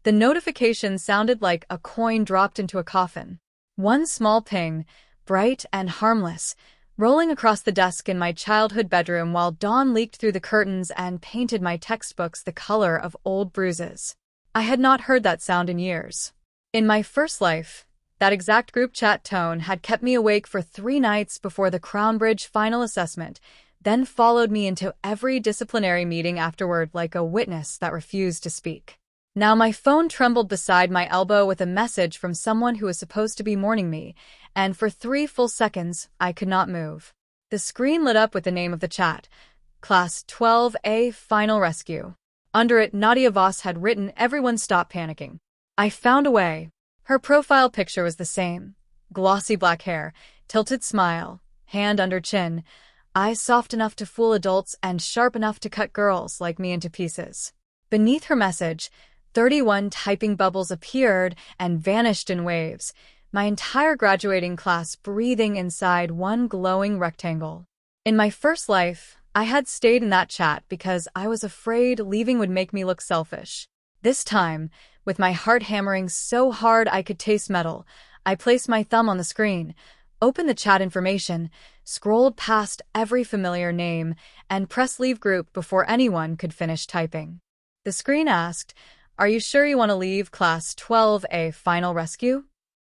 The notification sounded like a coin dropped into a coffin. One small ping, bright and harmless, rolling across the desk in my childhood bedroom while dawn leaked through the curtains and painted my textbooks the color of old bruises. I had not heard that sound in years. In my first life, that exact group chat tone had kept me awake for 3 nights before the Crownbridge final assessment, then followed me into every disciplinary meeting afterward like a witness that refused to speak. Now my phone trembled beside my elbow with a message from someone who was supposed to be mourning me, and for 3 full seconds, I could not move. The screen lit up with the name of the chat, Class 12A Final Rescue. Under it, Nadia Voss had written, "Everyone stop panicking." I found a way. Her profile picture was the same. Glossy black hair, tilted smile, hand under chin, eyes soft enough to fool adults and sharp enough to cut girls like me into pieces. Beneath her message, 31 typing bubbles appeared and vanished in waves, my entire graduating class breathing inside one glowing rectangle. In my first life, I had stayed in that chat because I was afraid leaving would make me look selfish. This time, with my heart hammering so hard I could taste metal, I placed my thumb on the screen, opened the chat information, scrolled past every familiar name, and pressed leave group before anyone could finish typing. The screen asked, "Are you sure you want to leave Class 12A Final Rescue?"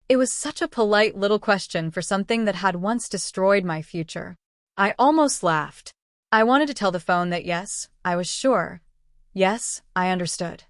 It was such a polite little question for something that had once destroyed my future. I almost laughed. I wanted to tell the phone that yes, I was sure. Yes, I understood.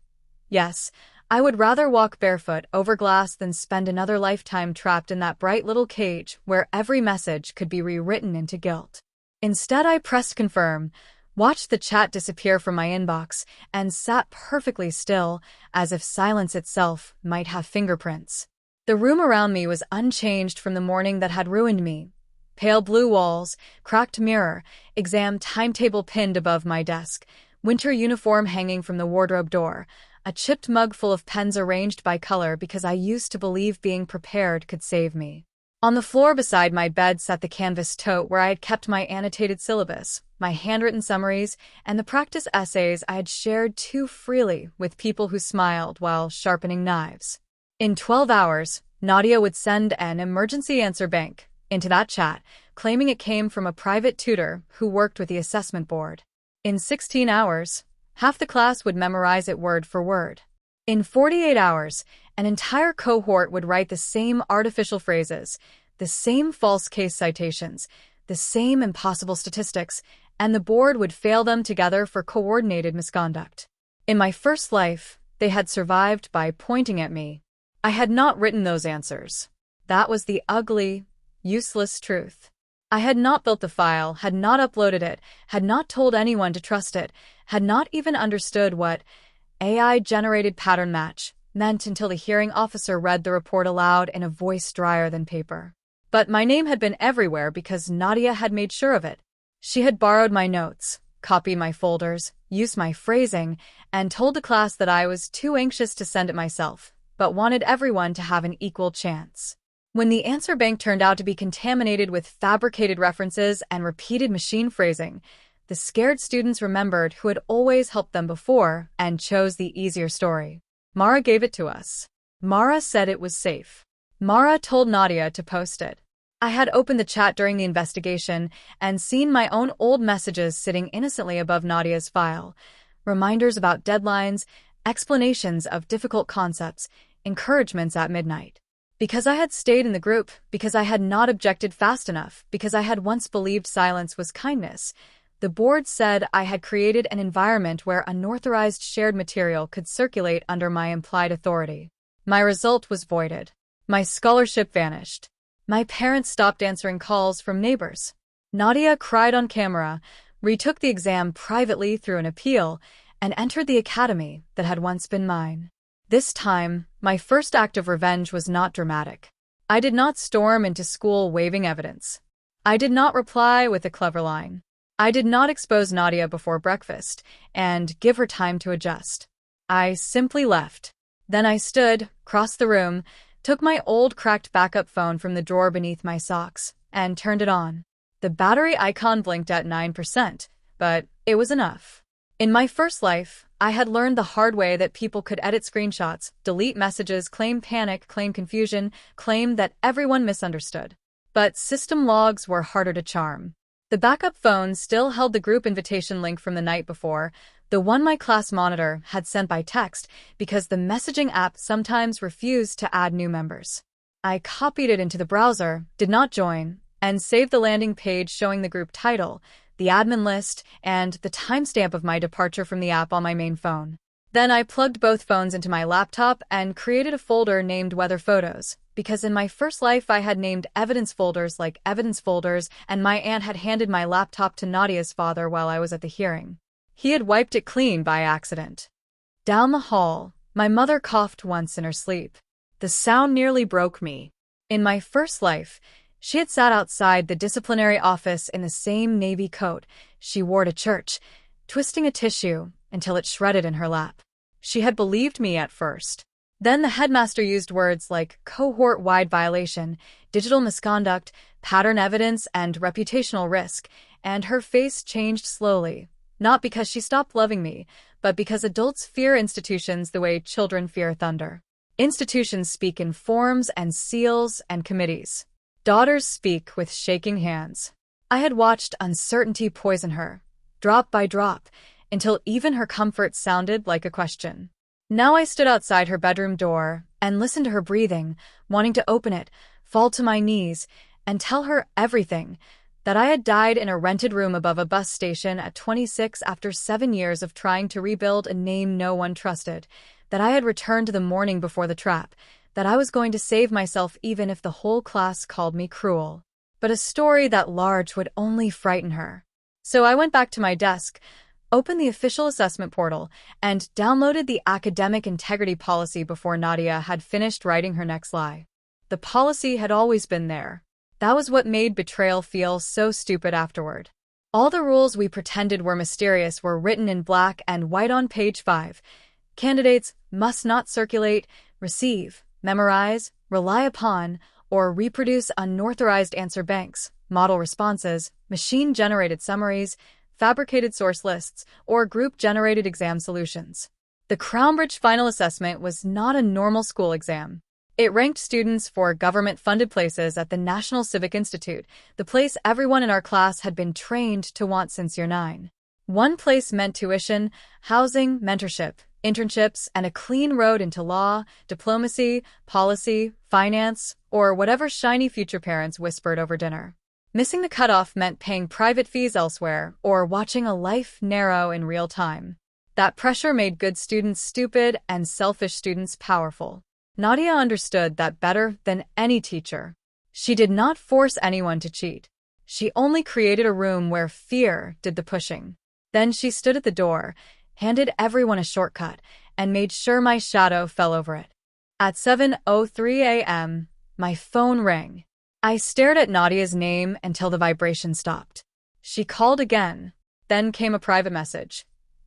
Yes, I would rather walk barefoot over glass than spend another lifetime trapped in that bright little cage where every message could be rewritten into guilt. Instead, I pressed confirm, watched the chat disappear from my inbox, and sat perfectly still, as if silence itself might have fingerprints. The room around me was unchanged from the morning that had ruined me. Pale blue walls, cracked mirror, exam timetable pinned above my desk, winter uniform hanging from the wardrobe door, a chipped mug full of pens arranged by color because I used to believe being prepared could save me. On the floor beside my bed sat the canvas tote where I had kept my annotated syllabus, my handwritten summaries, and the practice essays I had shared too freely with people who smiled while sharpening knives. In 12 hours, Nadia would send an emergency answer bank into that chat, claiming it came from a private tutor who worked with the assessment board. In 16 hours, half the class would memorize it word for word. In 48 hours, an entire cohort would write the same artificial phrases, the same false case citations, the same impossible statistics, and the board would fail them together for coordinated misconduct. In my first life, they had survived by pointing at me. I had not written those answers. That was the ugly, useless truth. I had not built the file, had not uploaded it, had not told anyone to trust it, had not even understood what AI-generated pattern match meant until the hearing officer read the report aloud in a voice drier than paper. But my name had been everywhere because Nadia had made sure of it. She had borrowed my notes, copied my folders, used my phrasing, and told the class that I was too anxious to send it myself, but wanted everyone to have an equal chance. When the answer bank turned out to be contaminated with fabricated references and repeated machine phrasing, the scared students remembered who had always helped them before and chose the easier story. Mara gave it to us. Mara said it was safe. Mara told Nadia to post it. I had opened the chat during the investigation and seen my own old messages sitting innocently above Nadia's file. Reminders about deadlines, explanations of difficult concepts, encouragements at midnight. Because I had stayed in the group, because I had not objected fast enough, because I had once believed silence was kindness, the board said I had created an environment where unauthorized shared material could circulate under my implied authority. My result was voided. My scholarship vanished. My parents stopped answering calls from neighbors. Nadia cried on camera, retook the exam privately through an appeal, and entered the academy that had once been mine. This time, my first act of revenge was not dramatic. I did not storm into school waving evidence. I did not reply with a clever line. I did not expose Nadia before breakfast and give her time to adjust. I simply left. Then I stood, crossed the room, took my old cracked backup phone from the drawer beneath my socks, and turned it on. The battery icon blinked at 9%, but it was enough. In my first life, I had learned the hard way that people could edit screenshots, delete messages, claim panic, claim confusion, claim that everyone misunderstood. But system logs were harder to charm. The backup phone still held the group invitation link from the night before, the one my class monitor had sent by text because the messaging app sometimes refused to add new members. I copied it into the browser, did not join, and saved the landing page showing the group title, the admin list, and the timestamp of my departure from the app on my main phone. Then I plugged both phones into my laptop and created a folder named Weather Photos, because in my first life I had named evidence folders like evidence folders, and my aunt had handed my laptop to Nadia's father while I was at the hearing. He had wiped it clean by accident. Down the hall, my mother coughed once in her sleep. The sound nearly broke me. In my first life, she had sat outside the disciplinary office in the same navy coat she wore to church, twisting a tissue until it shredded in her lap. She had believed me at first. Then the headmaster used words like cohort-wide violation, digital misconduct, pattern evidence, and reputational risk, and her face changed slowly, not because she stopped loving me, but because adults fear institutions the way children fear thunder. Institutions speak in forms and seals and committees. Daughters speak with shaking hands. I had watched uncertainty poison her, drop by drop, until even her comfort sounded like a question. Now I stood outside her bedroom door and listened to her breathing, wanting to open it, fall to my knees, and tell her everything, that I had died in a rented room above a bus station at 26 after 7 years of trying to rebuild a name no one trusted, that I had returned to the morning before the trap, that I was going to save myself even if the whole class called me cruel. But a story that large would only frighten her. So I went back to my desk, opened the official assessment portal, and downloaded the academic integrity policy before Nadia had finished writing her next lie. The policy had always been there. That was what made betrayal feel so stupid afterward. All the rules we pretended were mysterious were written in black and white on page 5. Candidates must not circulate, receive, memorize, rely upon, or reproduce unauthorized answer banks, model responses, machine-generated summaries, fabricated source lists, or group-generated exam solutions. The Crownbridge final assessment was not a normal school exam. It ranked students for government-funded places at the National Civic Institute, the place everyone in our class had been trained to want since year 9. One place meant tuition, housing, mentorship, internships, and a clean road into law, diplomacy, policy, finance, or whatever shiny future parents whispered over dinner. Missing the cutoff meant paying private fees elsewhere or watching a life narrow in real time. That pressure made good students stupid and selfish students powerful. Nadia understood that better than any teacher. She did not force anyone to cheat. She only created a room where fear did the pushing. Then she stood at the door, handed everyone a shortcut, and made sure my shadow fell over it. At 7:03 a.m., my phone rang. I stared at Nadia's name until the vibration stopped. She called again. Then came a private message.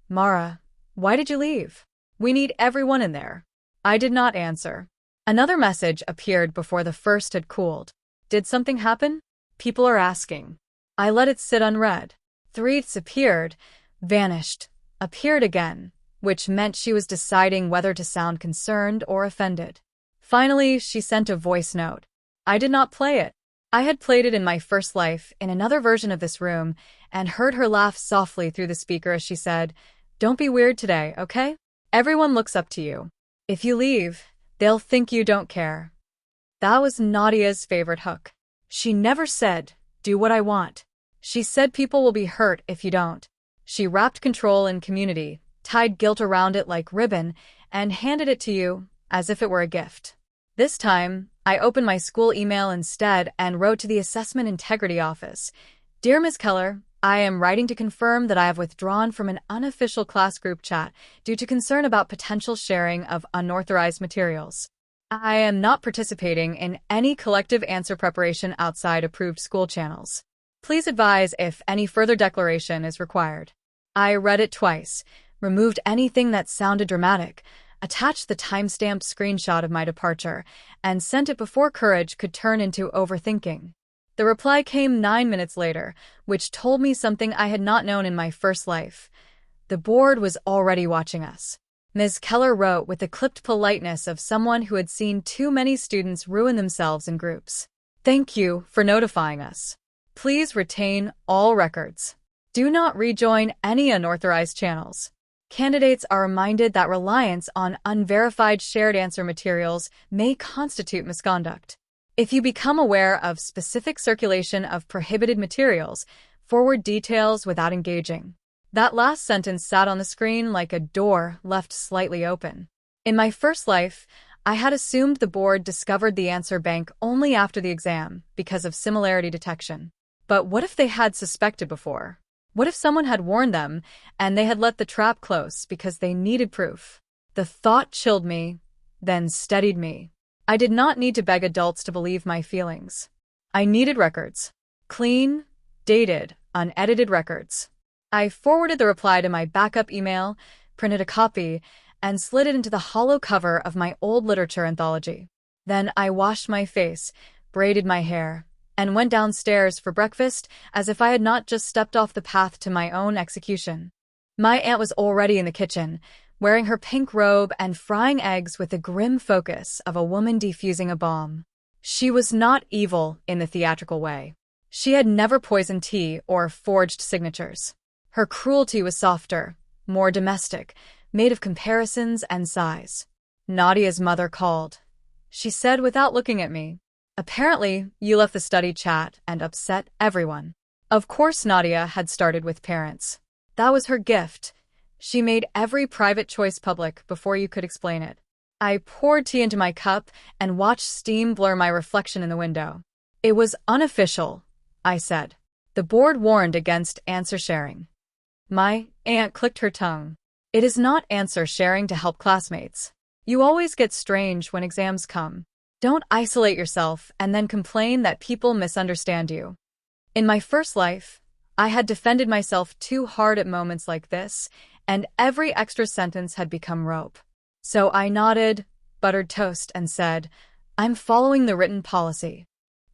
Mara, why did you leave? We need everyone in there. I did not answer. Another message appeared before the first had cooled. Did something happen? People are asking. I let it sit unread. 3 appeared, vanished, appeared again, which meant she was deciding whether to sound concerned or offended. Finally, she sent a voice note. I did not play it. I had played it in my first life in another version of this room and heard her laugh softly through the speaker as she said, "Don't be weird today, okay? Everyone looks up to you. If you leave, they'll think you don't care." That was Nadia's favorite hook. She never said, "Do what I want." She said people will be hurt if you don't. She wrapped control in community, tied guilt around it like ribbon, and handed it to you as if it were a gift. This time, I opened my school email instead and wrote to the Assessment Integrity Office. Dear Ms. Keller, I am writing to confirm that I have withdrawn from an unofficial class group chat due to concern about potential sharing of unauthorized materials. I am not participating in any collective answer preparation outside approved school channels. Please advise if any further declaration is required. I read it twice, removed anything that sounded dramatic, attached the timestamped screenshot of my departure, and sent it before courage could turn into overthinking. The reply came 9 minutes later, which told me something I had not known in my first life. The board was already watching us. Ms. Keller wrote with the clipped politeness of someone who had seen too many students ruin themselves in groups. Thank you for notifying us. Please retain all records. Do not rejoin any unauthorized channels. Candidates are reminded that reliance on unverified shared answer materials may constitute misconduct. If you become aware of specific circulation of prohibited materials, forward details without engaging. That last sentence sat on the screen like a door left slightly open. In my first life, I had assumed the board discovered the answer bank only after the exam because of similarity detection. But what if they had suspected before? What if someone had warned them and they had let the trap close because they needed proof? The thought chilled me, then steadied me. I did not need to beg adults to believe my feelings. I needed records. Clean, dated, unedited records. I forwarded the reply to my backup email, printed a copy, and slid it into the hollow cover of my old literature anthology. Then I washed my face, braided my hair, and went downstairs for breakfast as if I had not just stepped off the path to my own execution. My aunt was already in the kitchen, wearing her pink robe and frying eggs with the grim focus of a woman defusing a bomb. She was not evil in the theatrical way. She had never poisoned tea or forged signatures. Her cruelty was softer, more domestic, made of comparisons and sighs. Nadia's mother called. She said without looking at me, "Apparently, you left the study chat and upset everyone." Of course Nadia had started with parents. That was her gift. She made every private choice public before you could explain it. I poured tea into my cup and watched steam blur my reflection in the window. It was unofficial, I said. The board warned against answer sharing. My aunt clicked her tongue. It is not answer sharing to help classmates. You always get strange when exams come. Don't isolate yourself and then complain that people misunderstand you. In my first life, I had defended myself too hard at moments like this, and every extra sentence had become rope. So I nodded, buttered toast, and said, "I'm following the written policy."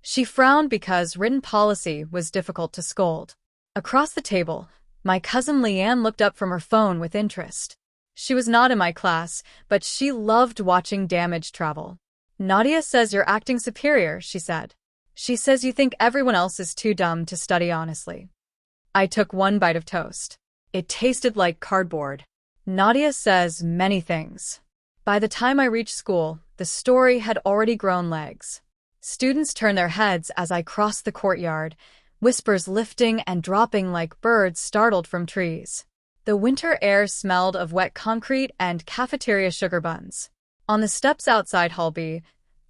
She frowned because written policy was difficult to scold. Across the table, my cousin Leanne looked up from her phone with interest. She was not in my class, but she loved watching damage travel. "Nadia says you're acting superior," she said. "She says you think everyone else is too dumb to study honestly." I took one bite of toast. It tasted like cardboard. Nadia says many things. By the time I reached school, the story had already grown legs. Students turned their heads as I crossed the courtyard, whispers lifting and dropping like birds startled from trees. The winter air smelled of wet concrete and cafeteria sugar buns. On the steps outside Hall B,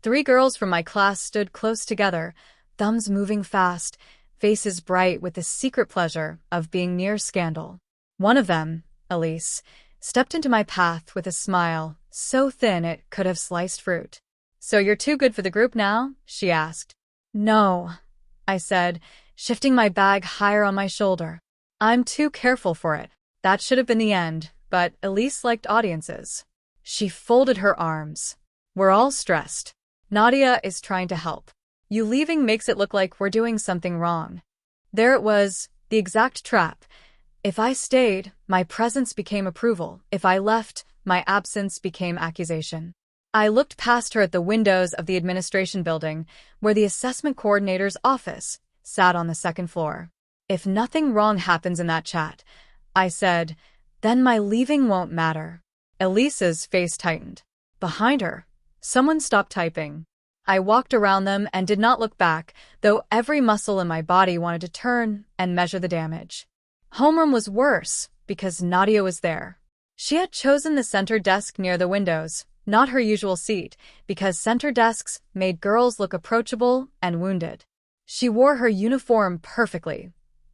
3 girls from my class stood close together, thumbs moving fast, faces bright with the secret pleasure of being near scandal. One of them, Elise, stepped into my path with a smile so thin it could have sliced fruit. "So you're too good for the group now?" she asked. "No," I said, shifting my bag higher on my shoulder. "I'm too careful for it." That should have been the end, but Elise liked audiences. She folded her arms. "We're all stressed. Nadia is trying to help. You leaving makes it look like we're doing something wrong." There it was, the exact trap. If I stayed, my presence became approval. If I left, my absence became accusation. I looked past her at the windows of the administration building, where the assessment coordinator's office sat on the second floor. If nothing wrong happens in that chat, I said, then my leaving won't matter. Elisa's face tightened. Behind her, someone stopped typing. I walked around them and did not look back, though every muscle in my body wanted to turn and measure the damage. Homeroom was worse, because Nadia was there. She had chosen the center desk near the windows, not her usual seat, because center desks made girls look approachable and wounded. She wore her uniform perfectly.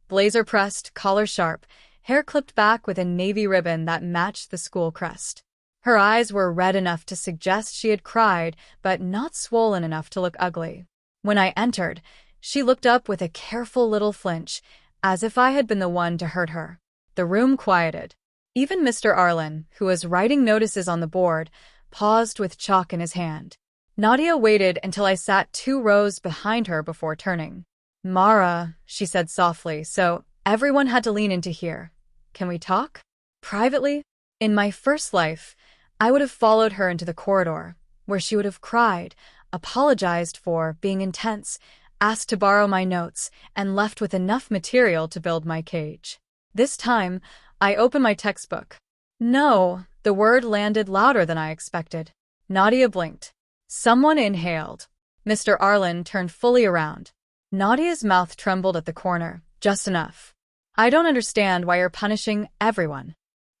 Blazer pressed, collar sharp, hair clipped back with a navy ribbon that matched the school crest. Her eyes were red enough to suggest she had cried, but not swollen enough to look ugly. When I entered, she looked up with a careful little flinch, as if I had been the one to hurt her. The room quieted. Even Mr. Arlen, who was writing notices on the board, paused with chalk in his hand. Nadia waited until I sat 2 rows behind her before turning. "Mara," she said softly, so everyone had to lean in to hear. "Can we talk?" Privately, in my first life, I would have followed her into the corridor, where she would have cried, apologized for being intense, asked to borrow my notes, and left with enough material to build my cage. This time, I opened my textbook. No, the word landed louder than I expected. Nadia blinked. Someone inhaled. Mr. Arlen turned fully around. Nadia's mouth trembled at the corner, just enough. I don't understand why you're punishing everyone.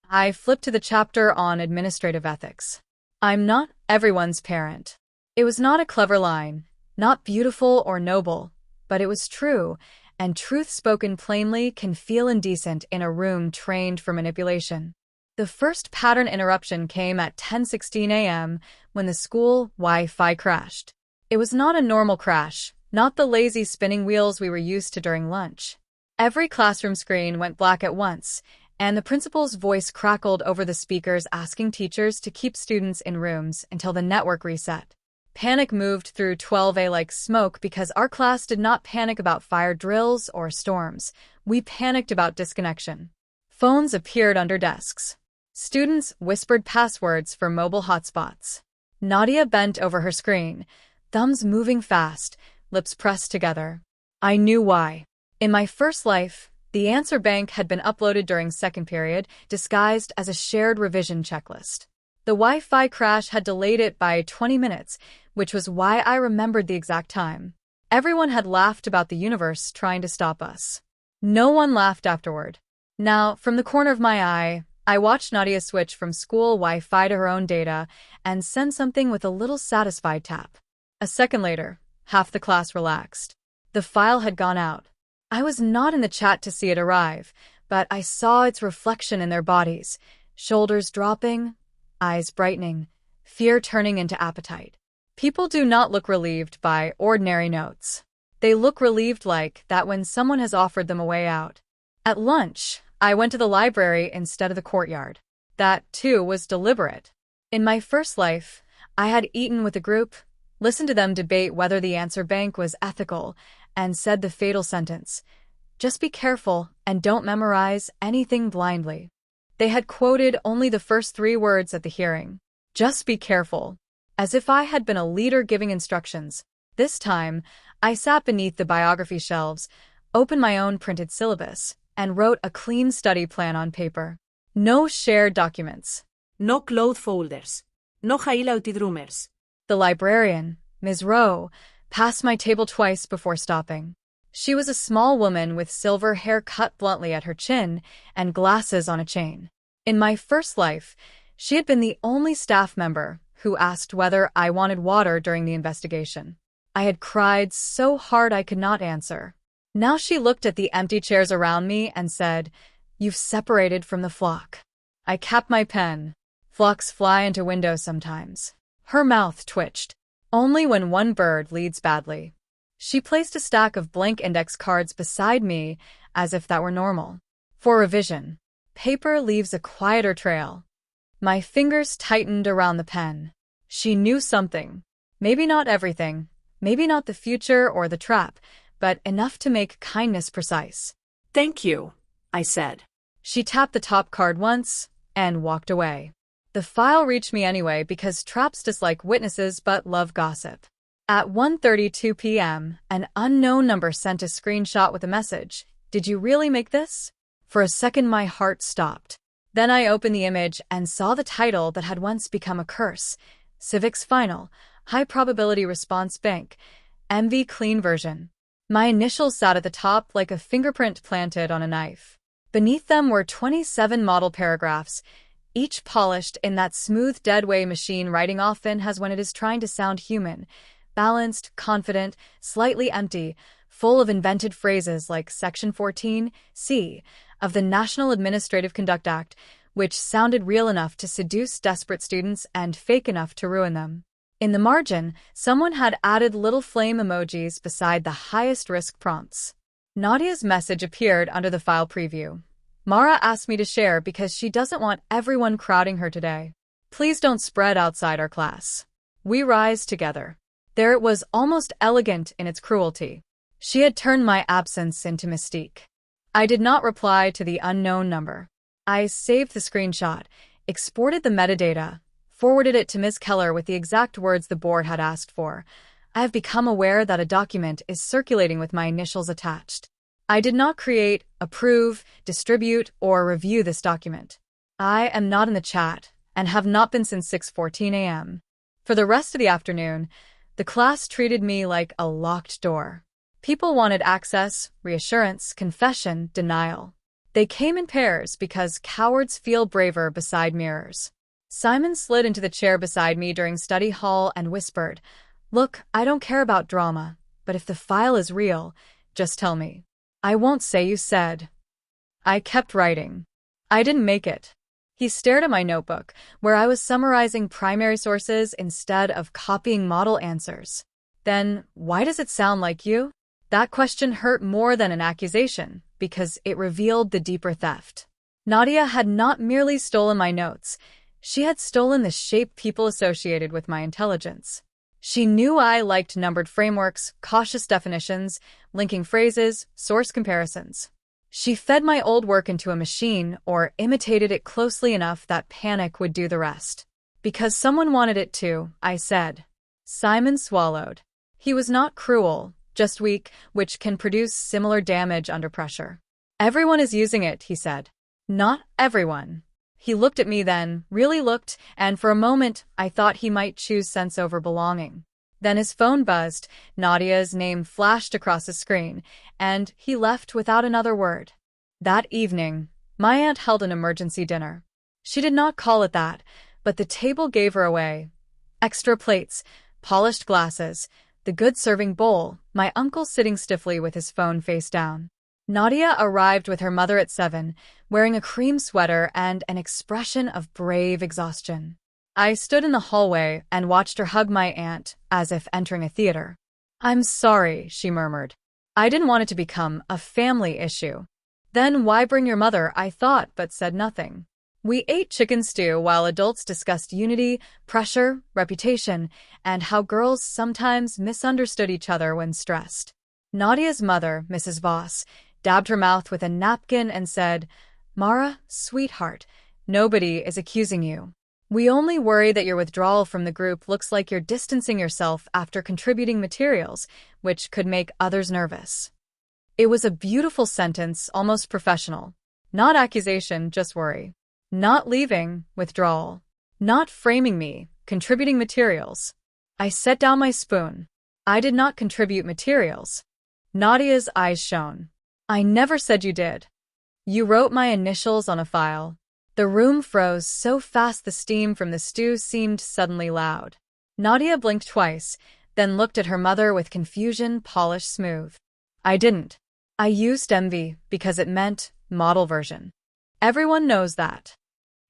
I flipped to the chapter on administrative ethics. I'm not everyone's parent. It was not a clever line, not beautiful or noble, but it was true, and truth spoken plainly can feel indecent in a room trained for manipulation. The first pattern interruption came at 10:16 a.m. when the school Wi-Fi crashed. It was not a normal crash, not the lazy spinning wheels we were used to during lunch. Every classroom screen went black at once, and the principal's voice crackled over the speakers asking teachers to keep students in rooms until the network reset. Panic moved through 12A like smoke because our class did not panic about fire drills or storms. We panicked about disconnection. Phones appeared under desks. Students whispered passwords for mobile hotspots. Nadia bent over her screen, thumbs moving fast, lips pressed together. I knew why. In my first life, the answer bank had been uploaded during second period, disguised as a shared revision checklist. The Wi-Fi crash had delayed it by 20 minutes, which was why I remembered the exact time. Everyone had laughed about the universe trying to stop us. No one laughed afterward. Now, from the corner of my eye, I watched Nadia switch from school Wi-Fi to her own data and send something with a little satisfied tap. A second later, half the class relaxed. The file had gone out. I was not in the chat to see it arrive, but I saw its reflection in their bodies, shoulders dropping, eyes brightening, fear turning into appetite. People do not look relieved by ordinary notes. They look relieved like that when someone has offered them a way out. At lunch, I went to the library instead of the courtyard. That, too, was deliberate. In my first life, I had eaten with a group, listened to them debate whether the answer bank was ethical, and said the fatal sentence, "Just be careful and don't memorize anything blindly." They had quoted only the first 3 words at the hearing. Just be careful. As if I had been a leader giving instructions. This time, I sat beneath the biography shelves, opened my own printed syllabus, and wrote a clean study plan on paper. No shared documents. No cloud folders. No highlighted rumors. The librarian, Ms. Rowe, passed my table twice before stopping. She was a small woman with silver hair cut bluntly at her chin and glasses on a chain. In my first life, she had been the only staff member who asked whether I wanted water during the investigation. I had cried so hard I could not answer. Now she looked at the empty chairs around me and said, "You've separated from the flock." I capped my pen. Flocks fly into windows sometimes. Her mouth twitched. Only when one bird leads badly. She placed a stack of blank index cards beside me as if that were normal. For revision. Paper leaves a quieter trail. My fingers tightened around the pen. She knew something. Maybe not everything. Maybe not the future or the trap, but enough to make kindness precise. Thank you, I said. She tapped the top card once and walked away. The file reached me anyway because traps dislike witnesses but love gossip. At 1:32 p.m., an unknown number sent a screenshot with a message. "Did you really make this?" For a second my heart stopped. Then I opened the image and saw the title that had once become a curse. Civics Final, High Probability Response Bank, MV Clean Version. My initials sat at the top like a fingerprint planted on a knife. Beneath them were 27 model paragraphs, each polished in that smooth dead way machine writing often has when it is trying to sound human. Balanced, confident, slightly empty, full of invented phrases like Section 14C of the National Administrative Conduct Act, which sounded real enough to seduce desperate students and fake enough to ruin them. In the margin, someone had added little flame emojis beside the highest risk prompts. Nadia's message appeared under the file preview. Mara asked me to share because she doesn't want everyone crowding her today. Please don't spread outside our class. We rise together. There it was, almost elegant in its cruelty. She had turned my absence into mystique. I did not reply to the unknown number. I saved the screenshot, exported the metadata, forwarded it to Ms. Keller with the exact words the board had asked for. I have become aware that a document is circulating with my initials attached. I did not create, approve, distribute, or review this document. I am not in the chat and have not been since 6:14 a.m. For the rest of the afternoon, the class treated me like a locked door. People wanted access, reassurance, confession, denial. They came in pairs because cowards feel braver beside mirrors. Simon slid into the chair beside me during study hall and whispered, "Look, I don't care about drama, but if the file is real, just tell me. I won't say you said." I kept writing. I didn't make it. He stared at my notebook, where I was summarizing primary sources instead of copying model answers. Then, why does it sound like you? That question hurt more than an accusation, because it revealed the deeper theft. Nadia had not merely stolen my notes. She had stolen the shape people associated with my intelligence. She knew I liked numbered frameworks, cautious definitions, linking phrases, source comparisons. She fed my old work into a machine or imitated it closely enough that panic would do the rest. Because someone wanted it to, I said. Simon swallowed. He was not cruel, just weak, which can produce similar damage under pressure. Everyone is using it, he said. Not everyone. He looked at me then, really looked, and for a moment I thought he might choose sense over belonging. Then his phone buzzed, Nadia's name flashed across the screen, and he left without another word. That evening, my aunt held an emergency dinner. She did not call it that, but the table gave her away. Extra plates, polished glasses, the good serving bowl, my uncle sitting stiffly with his phone face down. Nadia arrived with her mother at 7, wearing a cream sweater and an expression of brave exhaustion. I stood in the hallway and watched her hug my aunt, as if entering a theater. "I'm sorry," she murmured. "I didn't want it to become a family issue." Then why bring your mother, I thought, but said nothing. We ate chicken stew while adults discussed unity, pressure, reputation, and how girls sometimes misunderstood each other when stressed. Nadia's mother, Mrs. Voss, dabbed her mouth with a napkin and said, "Mara, sweetheart, nobody is accusing you. We only worry that your withdrawal from the group looks like you're distancing yourself after contributing materials, which could make others nervous." It was a beautiful sentence, almost professional. Not accusation, just worry. Not leaving, withdrawal. Not framing me, contributing materials. I set down my spoon. I did not contribute materials. Nadia's eyes shone. "I never said you did. You wrote my initials on a file." The room froze so fast the steam from the stew seemed suddenly loud. Nadia blinked twice, then looked at her mother with confusion polished smooth. "I didn't. I used MV because it meant model version. Everyone knows that.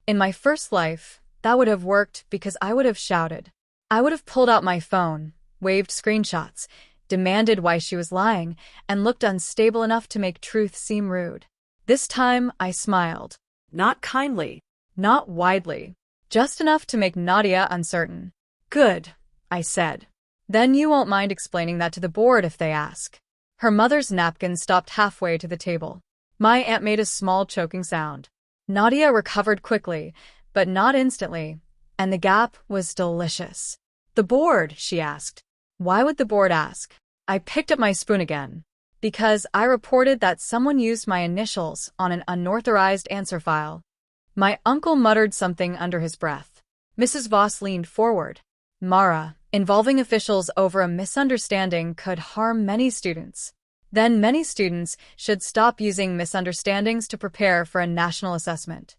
In my first life, that would have worked because I would have shouted. I would have pulled out my phone, waved screenshots, demanded why she was lying, and looked unstable enough to make truth seem rude. This time, I smiled. Not kindly. Not widely. Just enough to make Nadia uncertain. "Good," I said. "Then you won't mind explaining that to the board if they ask." Her mother's napkin stopped halfway to the table. My aunt made a small choking sound. Nadia recovered quickly, but not instantly, and the gap was delicious. "The board," she asked. Why would the board ask? I picked up my spoon again. Because I reported that someone used my initials on an unauthorized answer file. My uncle muttered something under his breath. Mrs. Voss leaned forward. "Mara, involving officials over a misunderstanding could harm many students. Then many students should stop using misunderstandings to prepare for a national assessment."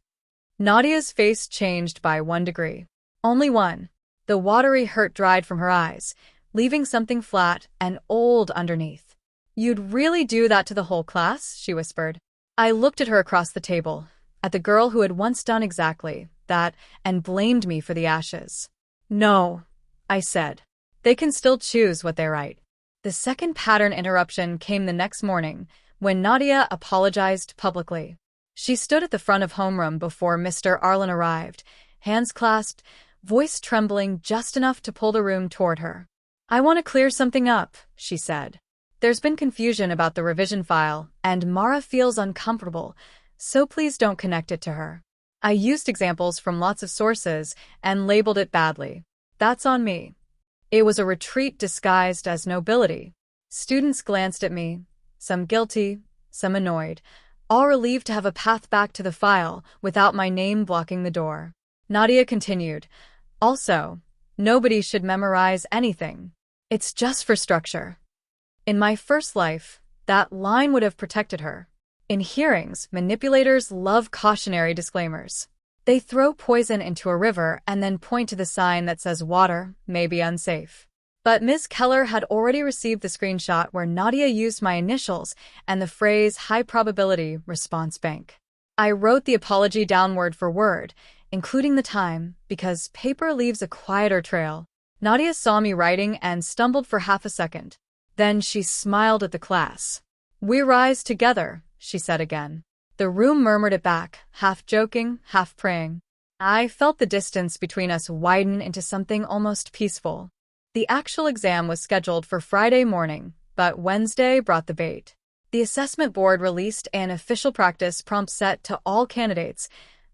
Nadia's face changed by 1 degree. Only 1. The watery hurt dried from her eyes, leaving something flat and old underneath. "You'd really do that to the whole class?" she whispered. I looked at her across the table, at the girl who had once done exactly that and blamed me for the ashes. "No," I said. "They can still choose what they write." The second pattern interruption came the next morning, when Nadia apologized publicly. She stood at the front of homeroom before Mr. Arlen arrived, hands clasped, voice trembling just enough to pull the room toward her. "I want to clear something up," she said. "There's been confusion about the revision file, and Mara feels uncomfortable, so please don't connect it to her. I used examples from lots of sources and labeled it badly. That's on me. It was a retreat disguised as nobility. Students glanced at me, some guilty, some annoyed, all relieved to have a path back to the file without my name blocking the door. Nadia continued, also, nobody should memorize anything. It's just for structure. In my first life, that line would have protected her. In hearings, manipulators love cautionary disclaimers. They throw poison into a river and then point to the sign that says water may be unsafe. But Ms. Keller had already received the screenshot where Nadia used my initials and the phrase high probability response bank. I wrote the apology down word for word, including the time, because paper leaves a quieter trail. Nadia saw me writing and stumbled for half a second. Then she smiled at the class. We rise together, she said again. The room murmured it back, half joking, half praying. I felt the distance between us widen into something almost peaceful. The actual exam was scheduled for Friday morning, but Wednesday brought the bait. The assessment board released an official practice prompt set to all candidates,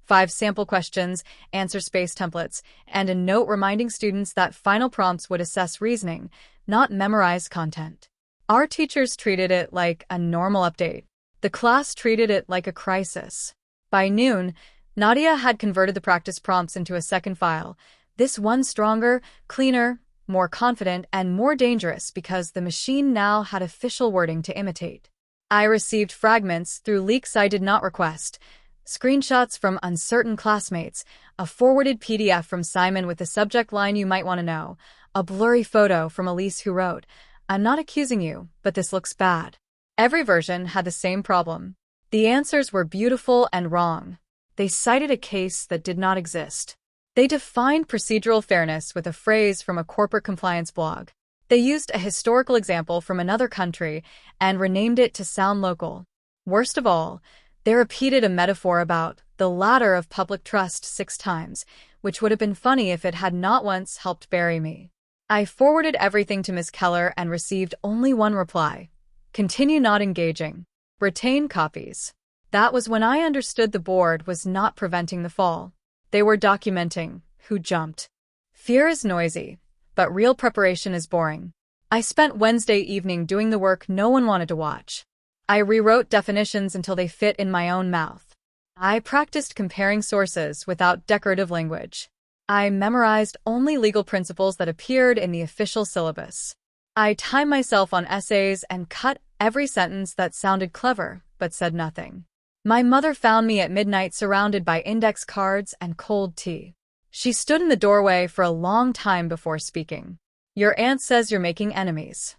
5 sample questions, answer space templates, and a note reminding students that final prompts would assess reasoning, not memorize content. Our teachers treated it like a normal update. The class treated it like a crisis. By noon, Nadia had converted the practice prompts into a second file, this one stronger, cleaner, more confident, and more dangerous because the machine now had official wording to imitate. I received fragments through leaks I did not request, screenshots from uncertain classmates, a forwarded PDF from Simon with the subject line you might want to know, a blurry photo from Elise who wrote, I'm not accusing you, but this looks bad. Every version had the same problem. The answers were beautiful and wrong. They cited a case that did not exist. They defined procedural fairness with a phrase from a corporate compliance blog. They used a historical example from another country and renamed it to sound local. Worst of all, they repeated a metaphor about the ladder of public trust 6 times, which would have been funny if it had not once helped bury me. I forwarded everything to Ms. Keller and received only one reply. Continue not engaging. Retain copies. That was when I understood the board was not preventing the fall. They were documenting who jumped. Fear is noisy, but real preparation is boring. I spent Wednesday evening doing the work no one wanted to watch. I rewrote definitions until they fit in my own mouth. I practiced comparing sources without decorative language. I memorized only legal principles that appeared in the official syllabus. I timed myself on essays and cut every sentence that sounded clever but said nothing. My mother found me at midnight surrounded by index cards and cold tea. She stood in the doorway for a long time before speaking. Your aunt says you're making enemies.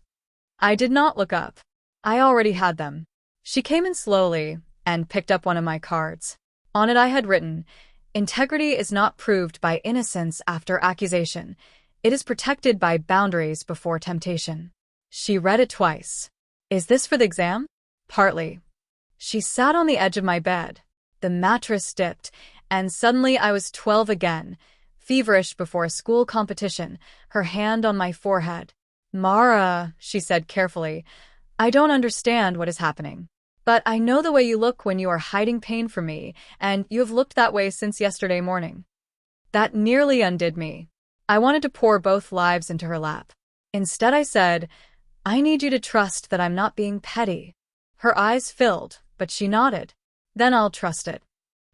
I did not look up. I already had them. She came in slowly and picked up one of my cards. On it I had written, integrity is not proved by innocence after accusation. It is protected by boundaries before temptation. She read it twice. Is this for the exam? Partly. She sat on the edge of my bed. The mattress dipped, and suddenly I was 12 again, feverish before a school competition, her hand on my forehead. Mara, she said carefully, I don't understand what is happening. But I know the way you look when you are hiding pain from me, and you have looked that way since yesterday morning. That nearly undid me. I wanted to pour both lives into her lap. Instead I said, I need you to trust that I'm not being petty. Her eyes filled, but she nodded. Then I'll trust it.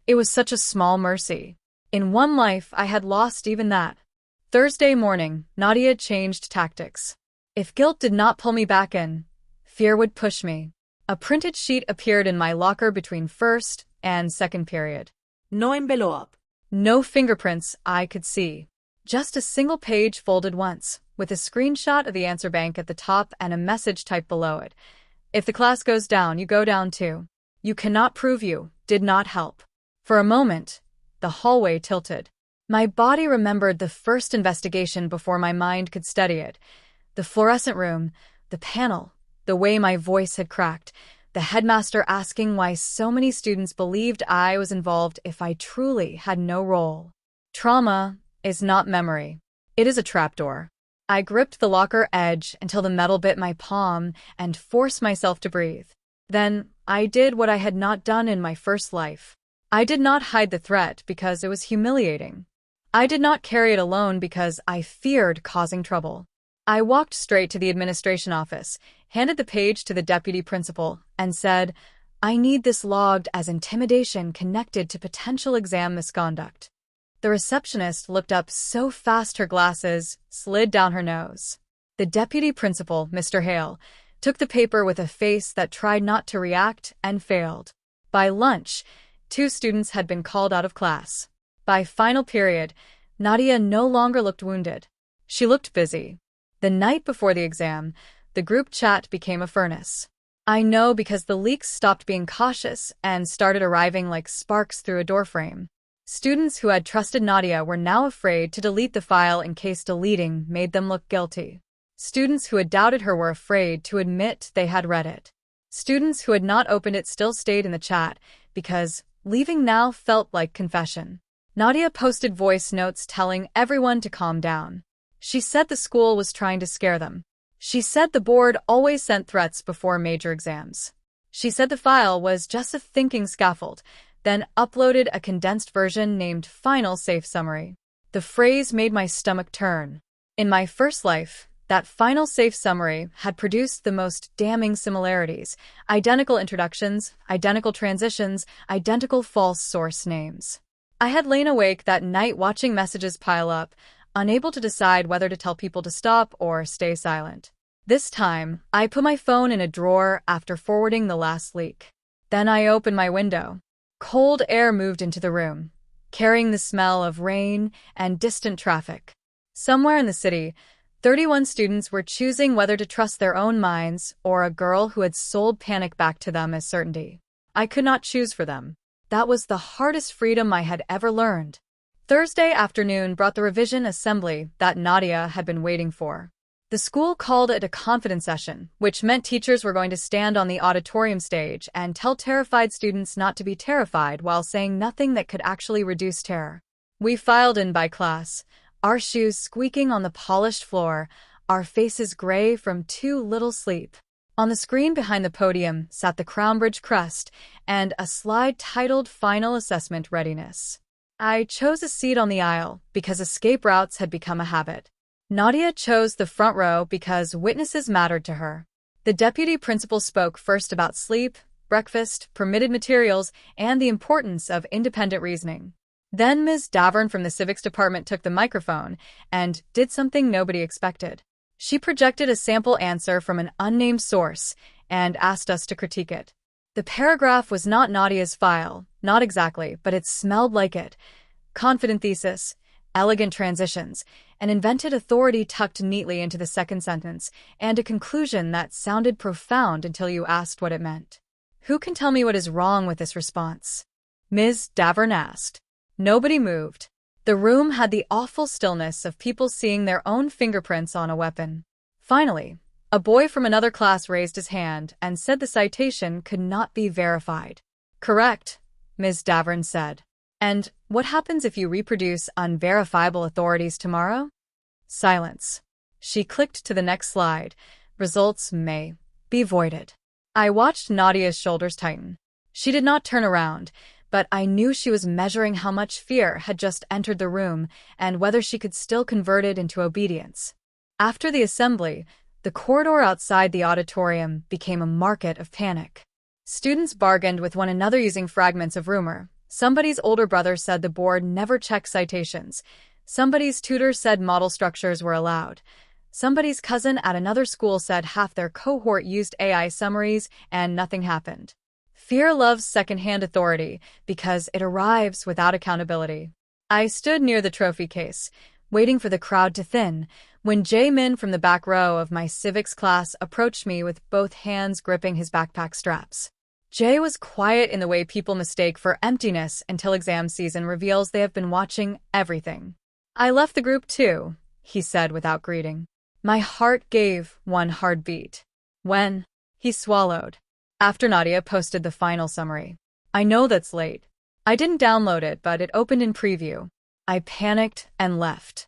It was such a small mercy. In one life I had lost even that. Thursday morning, Nadia changed tactics. If guilt did not pull me back in, fear would push me. A printed sheet appeared in my locker between first and second period. No envelope. No fingerprints I could see. Just a single page folded once, with a screenshot of the answer bank at the top and a message typed below it. If the class goes down, you go down too. You cannot prove you did not help. For a moment, the hallway tilted. My body remembered the first investigation before my mind could steady it. The fluorescent room, the panel, the way my voice had cracked, the headmaster asking why so many students believed I was involved if I truly had no role. Trauma is not memory. It is a trapdoor. I gripped the locker edge until the metal bit my palm and forced myself to breathe. Then I did what I had not done in my first life. I did not hide the threat because it was humiliating. I did not carry it alone because I feared causing trouble. I walked straight to the administration office, handed the page to the deputy principal, and said, "I need this logged as intimidation connected to potential exam misconduct." The receptionist looked up so fast her glasses slid down her nose. The deputy principal, Mr. Hale, took the paper with a face that tried not to react and failed. By lunch, 2 students had been called out of class. By final period, Nadia no longer looked wounded. She looked busy. The night before the exam, the group chat became a furnace. I know because the leaks stopped being cautious and started arriving like sparks through a doorframe. Students who had trusted Nadia were now afraid to delete the file in case deleting made them look guilty. Students who had doubted her were afraid to admit they had read it. Students who had not opened it still stayed in the chat because leaving now felt like confession. Nadia posted voice notes telling everyone to calm down. She said the school was trying to scare them. She said the board always sent threats before major exams. She said the file was just a thinking scaffold, then uploaded a condensed version named Final Safe Summary. The phrase made my stomach turn. In my first life, that Final Safe Summary had produced the most damning similarities: identical introductions, identical transitions, identical false source names. I had lain awake that night watching messages pile up, unable to decide whether to tell people to stop or stay silent. This time, I put my phone in a drawer after forwarding the last leak. Then I opened my window. Cold air moved into the room, carrying the smell of rain and distant traffic. Somewhere in the city, 31 students were choosing whether to trust their own minds or a girl who had sold panic back to them as certainty. I could not choose for them. That was the hardest freedom I had ever learned. Thursday afternoon brought the revision assembly that Nadia had been waiting for. The school called it a confidence session, which meant teachers were going to stand on the auditorium stage and tell terrified students not to be terrified while saying nothing that could actually reduce terror. We filed in by class, our shoes squeaking on the polished floor, our faces gray from too little sleep. On the screen behind the podium sat the Crownbridge crest and a slide titled Final Assessment Readiness. I chose a seat on the aisle because escape routes had become a habit. Nadia chose the front row because witnesses mattered to her. The deputy principal spoke first about sleep, breakfast, permitted materials, and the importance of independent reasoning. Then Ms. Davern from the civics department took the microphone and did something nobody expected. She projected a sample answer from an unnamed source and asked us to critique it. The paragraph was not Nadia's file, not exactly, but it smelled like it. Confident thesis, elegant transitions, an invented authority tucked neatly into the second sentence, and a conclusion that sounded profound until you asked what it meant. Who can tell me what is wrong with this response? Ms. Davern asked. Nobody moved. The room had the awful stillness of people seeing their own fingerprints on a weapon. Finally, a boy from another class raised his hand and said the citation could not be verified. Correct, Ms. Davern said. And what happens if you reproduce unverifiable authorities tomorrow? Silence. She clicked to the next slide. Results may be voided. I watched Nadia's shoulders tighten. She did not turn around, but I knew she was measuring how much fear had just entered the room and whether she could still convert it into obedience. After the assembly, the corridor outside the auditorium became a market of panic. Students bargained with one another using fragments of rumor. Somebody's older brother said the board never checked citations. Somebody's tutor said model structures were allowed. Somebody's cousin at another school said half their cohort used AI summaries and nothing happened. Fear loves second-hand authority because it arrives without accountability. I stood near the trophy case, waiting for the crowd to thin, when Jae-min from the back row of my civics class approached me with both hands gripping his backpack straps. Jae was quiet in the way people mistake for emptiness until exam season reveals they have been watching everything. I left the group too, he said without greeting. My heart gave one hard beat. When? He swallowed. After Nadia posted the final summary. I know that's late. I didn't download it, but it opened in preview. I panicked and left.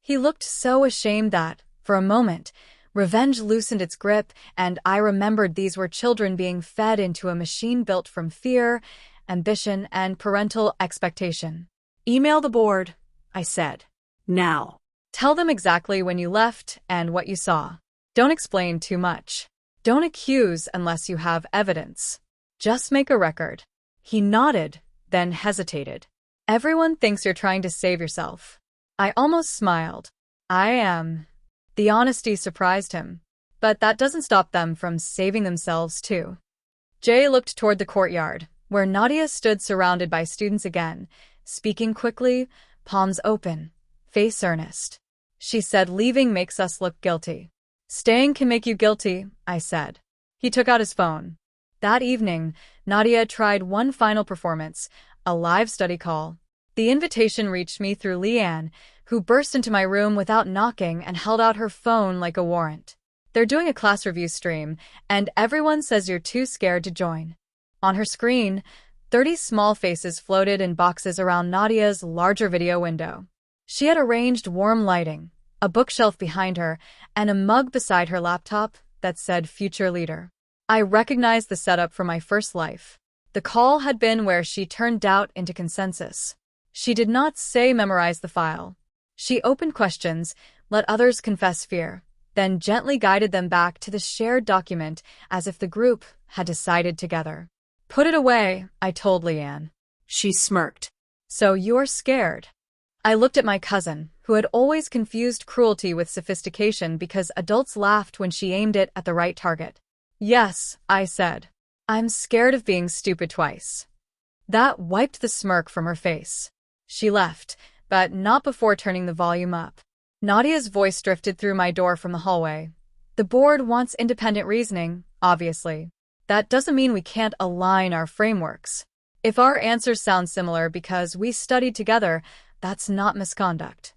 He looked so ashamed that, for a moment, Revenge loosened its grip, and I remembered these were children being fed into a machine built from fear, ambition, and parental expectation. Email the board, I said. Now. Tell them exactly when you left and what you saw. Don't explain too much. Don't accuse unless you have evidence. Just make a record. He nodded, then hesitated. Everyone thinks you're trying to save yourself. I almost smiled. I am. The honesty surprised him. But that doesn't stop them from saving themselves, too. Jay looked toward the courtyard, where Nadia stood surrounded by students again, speaking quickly, palms open, face earnest. She said, "Leaving makes us look guilty." "Staying can make you guilty," I said. He took out his phone. That evening, Nadia tried one final performance, a live study call. The invitation reached me through Leanne, who burst into my room without knocking and held out her phone like a warrant. "They're doing a class review stream, and everyone says you're too scared to join." On her screen, 30 small faces floated in boxes around Nadia's larger video window. She had arranged warm lighting, a bookshelf behind her, and a mug beside her laptop that said "Future Leader." I recognized the setup from my first life. The call had been where she turned doubt into consensus. She did not say memorize the file. She opened questions, let others confess fear, then gently guided them back to the shared document as if the group had decided together. "Put it away," I told Leanne. She smirked. "So you're scared?" I looked at my cousin, who had always confused cruelty with sophistication because adults laughed when she aimed it at the right target. "Yes," I said. "I'm scared of being stupid twice." That wiped the smirk from her face. She left, but not before turning the volume up. Nadia's voice drifted through my door from the hallway. "The board wants independent reasoning, obviously. That doesn't mean we can't align our frameworks. If our answers sound similar because we studied together, that's not misconduct."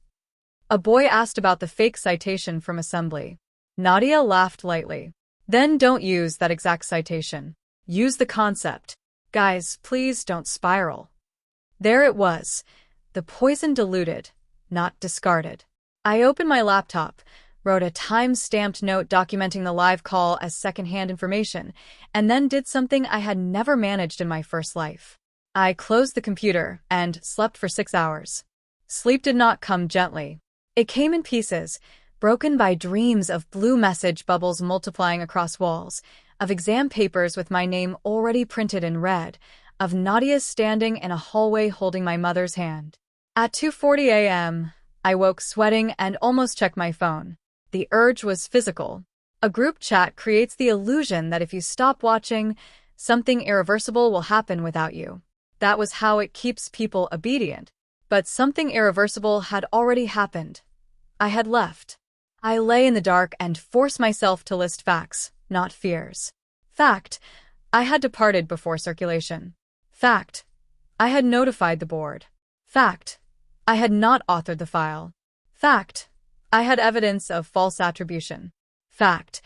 A boy asked about the fake citation from assembly. Nadia laughed lightly. "Then don't use that exact citation. Use the concept. Guys, please don't spiral." There it was. The poison diluted, not discarded. I opened my laptop, wrote a time-stamped note documenting the live call as secondhand information, and then did something I had never managed in my first life. I closed the computer and slept for 6 hours. Sleep did not come gently. It came in pieces, broken by dreams of blue message bubbles multiplying across walls, of exam papers with my name already printed in red, of Nadia standing in a hallway holding my mother's hand. At 2:40 a.m., I woke sweating and almost checked my phone. The urge was physical. A group chat creates the illusion that if you stop watching, something irreversible will happen without you. That was how it keeps people obedient. But something irreversible had already happened. I had left. I lay in the dark and forced myself to list facts, not fears. Fact: I had departed before circulation. Fact: I had notified the board. Fact: I had not authored the file. Fact: I had evidence of false attribution. Fact: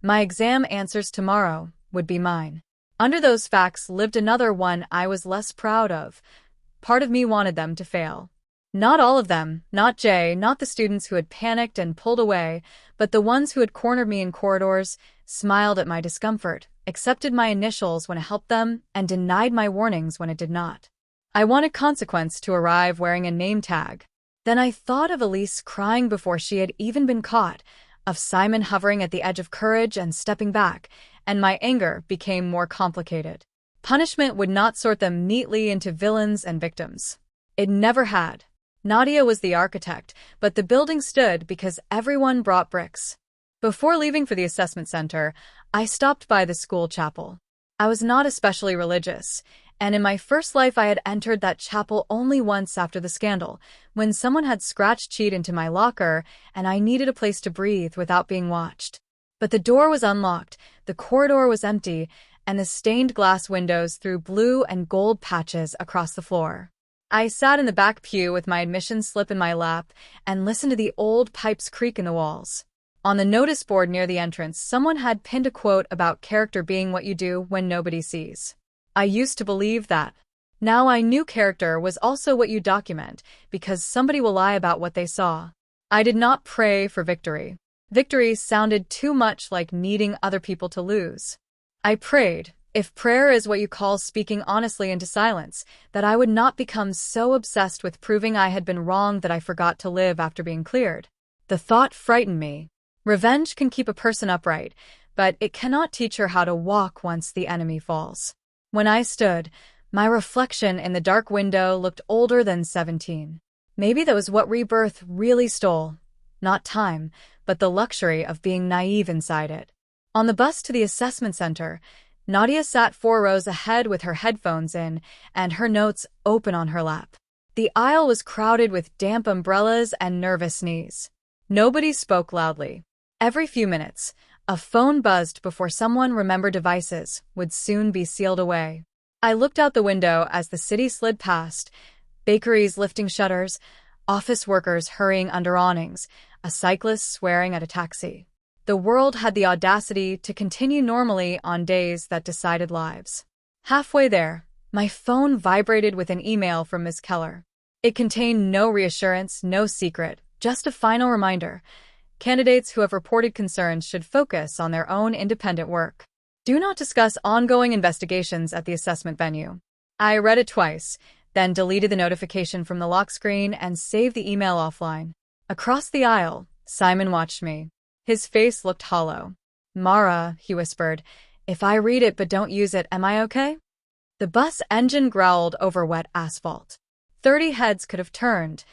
my exam answers tomorrow would be mine. Under those facts lived another one I was less proud of. Part of me wanted them to fail. Not all of them, not Jay, not the students who had panicked and pulled away, but the ones who had cornered me in corridors, smiled at my discomfort, accepted my initials when it helped them, and denied my warnings when it did not. I wanted consequence to arrive wearing a name tag. Then I thought of Elise crying before she had even been caught, of Simon hovering at the edge of courage and stepping back, and my anger became more complicated. Punishment would not sort them neatly into villains and victims. It never had. Nadia was the architect, but the building stood because everyone brought bricks. Before leaving for the assessment center, I stopped by the school chapel. I was not especially religious, and in my first life I had entered that chapel only once after the scandal, when someone had scratched cheat into my locker and I needed a place to breathe without being watched. But the door was unlocked, the corridor was empty, and the stained glass windows threw blue and gold patches across the floor. I sat in the back pew with my admission slip in my lap and listened to the old pipes creak in the walls. On the notice board near the entrance, someone had pinned a quote about character being what you do when nobody sees. I used to believe that. Now I knew character was also what you document, because somebody will lie about what they saw. I did not pray for victory. Victory sounded too much like needing other people to lose. I prayed, if prayer is what you call speaking honestly into silence, that I would not become so obsessed with proving I had been wrong that I forgot to live after being cleared. The thought frightened me. Revenge can keep a person upright, but it cannot teach her how to walk once the enemy falls. When I stood, my reflection in the dark window looked older than 17. Maybe that was what rebirth really stole. Not time, but the luxury of being naive inside it. On the bus to the assessment center, Nadia sat 4 rows ahead with her headphones in and her notes open on her lap. The aisle was crowded with damp umbrellas and nervous knees. Nobody spoke loudly. Every few minutes, a phone buzzed before someone remembered devices would soon be sealed away. I looked out the window as the city slid past, bakeries lifting shutters, office workers hurrying under awnings, a cyclist swearing at a taxi. The world had the audacity to continue normally on days that decided lives. Halfway there, my phone vibrated with an email from Ms. Keller. It contained no reassurance, no secret, just a final reminder. Candidates who have reported concerns should focus on their own independent work. Do not discuss ongoing investigations at the assessment venue. I read it twice, then deleted the notification from the lock screen and saved the email offline. Across the aisle, Simon watched me. His face looked hollow. "Mara," he whispered, "if I read it but don't use it, am I okay?" The bus engine growled over wet asphalt. 30 heads could have turned.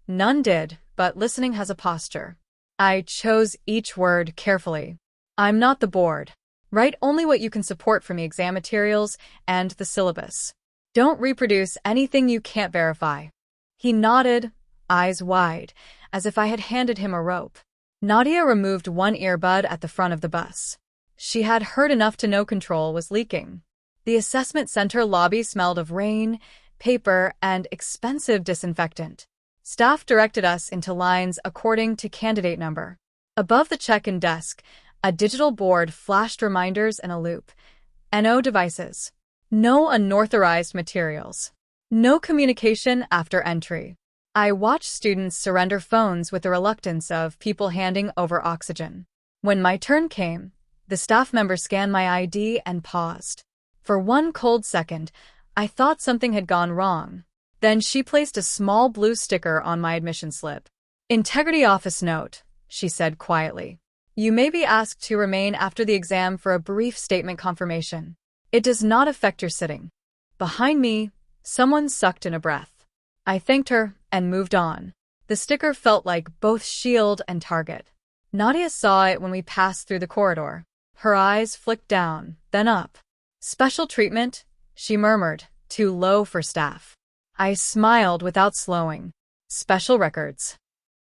None did, but listening has a posture. I chose each word carefully. I'm not the board. Write only what you can support from the exam materials and the syllabus. Don't reproduce anything you can't verify. He nodded, eyes wide, as if I had handed him a rope. Nadia removed one earbud at the front of the bus. She had heard enough to know control was leaking. The assessment center lobby smelled of rain, paper, and expensive disinfectant. Staff directed us into lines according to candidate number. Above the check-in desk, a digital board flashed reminders in a loop. No devices. No unauthorized materials. No communication after entry. I watched students surrender phones with the reluctance of people handing over oxygen. When my turn came, the staff member scanned my ID and paused. For one cold second, I thought something had gone wrong. Then she placed a small blue sticker on my admission slip. "Integrity Office Note," she said quietly. "You may be asked to remain after the exam for a brief statement confirmation. It does not affect your sitting." Behind me, someone sucked in a breath. I thanked her and moved on. The sticker felt like both shield and target. Nadia saw it when we passed through the corridor. Her eyes flicked down, then up. "Special treatment," she murmured, "too low for staff." I smiled without slowing. "Special records."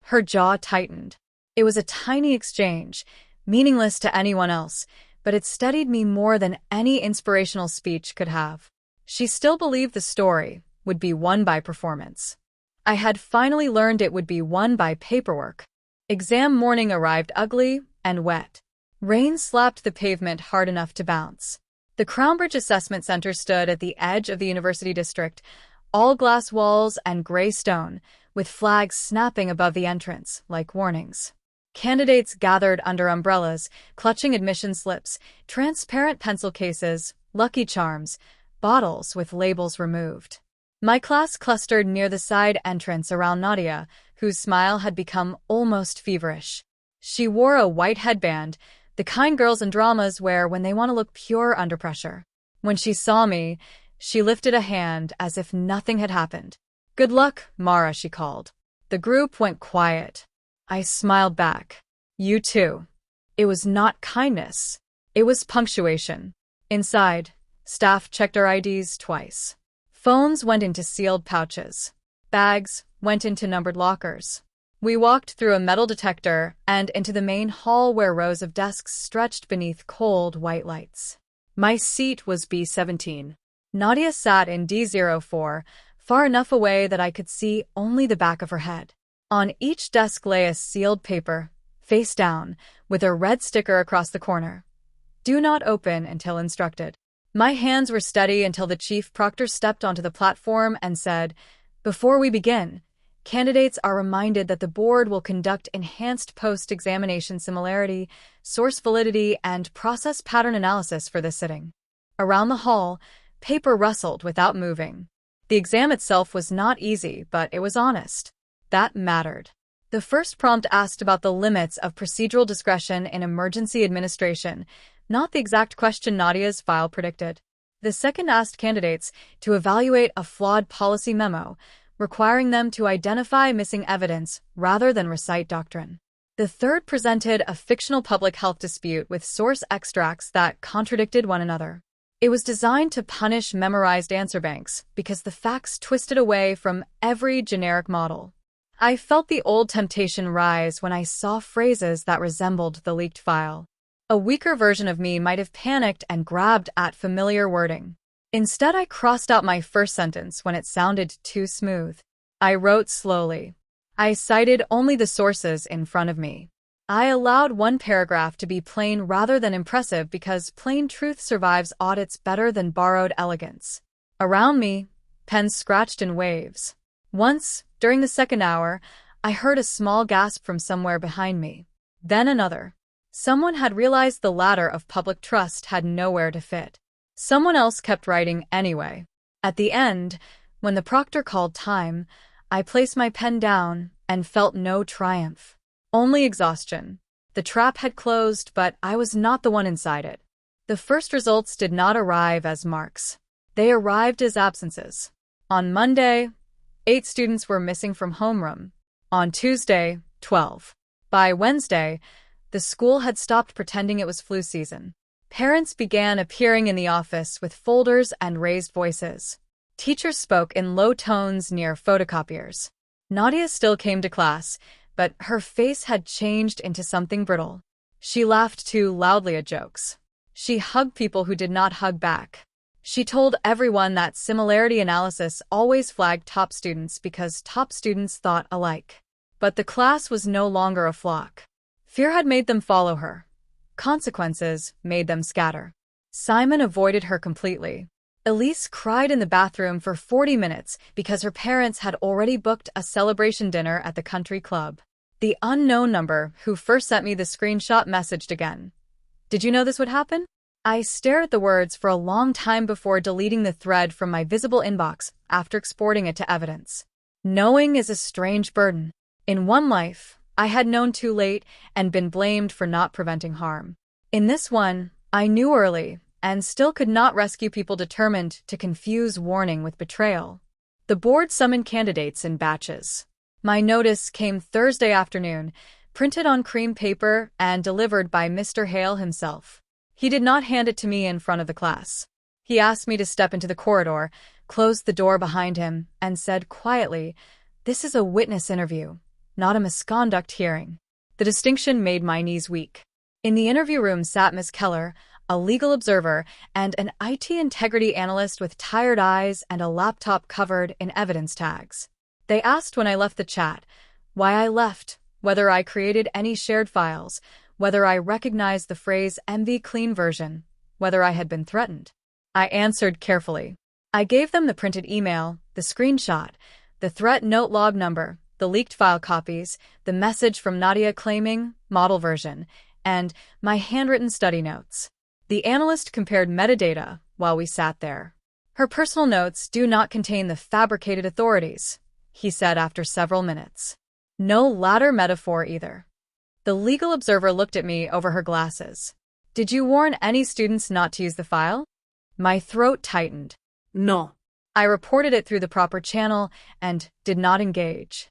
Her jaw tightened. It was a tiny exchange, meaningless to anyone else, but it steadied me more than any inspirational speech could have. She still believed the story would be won by performance. I had finally learned it would be won by paperwork. Exam morning arrived ugly and wet. Rain slapped the pavement hard enough to bounce. The Crownbridge Assessment Center stood at the edge of the university district, all glass walls and gray stone, with flags snapping above the entrance, like warnings. Candidates gathered under umbrellas, clutching admission slips, transparent pencil cases, Lucky Charms, bottles with labels removed. My class clustered near the side entrance around Nadia, whose smile had become almost feverish. She wore a white headband, the kind girls in dramas wear when they want to look pure under pressure. When she saw me, she lifted a hand as if nothing had happened. "Good luck, Mara," she called. The group went quiet. I smiled back. "You too." It was not kindness. It was punctuation. Inside, staff checked our IDs twice. Phones went into sealed pouches. Bags went into numbered lockers. We walked through a metal detector and into the main hall where rows of desks stretched beneath cold white lights. My seat was B17. Nadia sat in D04, far enough away that I could see only the back of her head. On each desk lay a sealed paper, face down, with a red sticker across the corner. "Do not open until instructed." My hands were steady until the chief proctor stepped onto the platform and said, "Before we begin, Candidates are reminded that the board will conduct enhanced post-examination similarity, source validity, and process pattern analysis for this sitting. Around the hall, paper rustled without moving. The exam itself was not easy, but it was honest. That mattered. The first prompt asked about the limits of procedural discretion in emergency administration, not the exact question Nadia's file predicted. The second asked candidates to evaluate a flawed policy memo, requiring them to identify missing evidence rather than recite doctrine. The third presented a fictional public health dispute with source extracts that contradicted one another. It was designed to punish memorized answer banks because the facts twisted away from every generic model. I felt the old temptation rise when I saw phrases that resembled the leaked file. A weaker version of me might have panicked and grabbed at familiar wording. Instead, I crossed out my first sentence when it sounded too smooth. I wrote slowly. I cited only the sources in front of me. I allowed one paragraph to be plain rather than impressive because plain truth survives audits better than borrowed elegance. Around me, pens scratched in waves. Once, during the second hour, I heard a small gasp from somewhere behind me. Then another. Someone had realized the ladder of public trust had nowhere to fit. Someone else kept writing anyway. At the end, when the proctor called time, I placed my pen down and felt no triumph. Only exhaustion. The trap had closed, but I was not the one inside it. The first results did not arrive as marks. They arrived as absences. On Monday, 8 students were missing from homeroom. On Tuesday, 12. By Wednesday, the school had stopped pretending it was flu season. Parents began appearing in the office with folders and raised voices. Teachers spoke in low tones near photocopiers. Nadia still came to class, but her face had changed into something brittle. She laughed too loudly at jokes. She hugged people who did not hug back. She told everyone that similarity analysis always flagged top students because top students thought alike. But the class was no longer a flock. Fear had made them follow her. Consequences made them scatter. Simon avoided her completely. Elise cried in the bathroom for 40 minutes because her parents had already booked a celebration dinner at the country club. The unknown number who first sent me the screenshot messaged again. "Did you know this would happen?" I stared at the words for a long time before deleting the thread from my visible inbox after exporting it to evidence. Knowing is a strange burden. In one life, I had known too late and been blamed for not preventing harm. In this one, I knew early and still could not rescue people determined to confuse warning with betrayal. The board summoned candidates in batches. My notice came Thursday afternoon, printed on cream paper and delivered by Mr. Hale himself. He did not hand it to me in front of the class. He asked me to step into the corridor, closed the door behind him, and said quietly, "This is a witness interview, not a misconduct hearing." The distinction made my knees weak. In the interview room sat Miss Keller, a legal observer, and an IT integrity analyst with tired eyes and a laptop covered in evidence tags. They asked when I left the chat, why I left, whether I created any shared files, whether I recognized the phrase MV clean version, whether I had been threatened. I answered carefully. I gave them the printed email, the screenshot, the threat note log number, the leaked file copies, the message from Nadia claiming model version, and my handwritten study notes. The analyst compared metadata while we sat there. "Her personal notes do not contain the fabricated authorities," he said after several minutes. No ladder metaphor either. The legal observer looked at me over her glasses. "Did you warn any students not to use the file?" My throat tightened. No. I reported it through the proper channel and did not engage.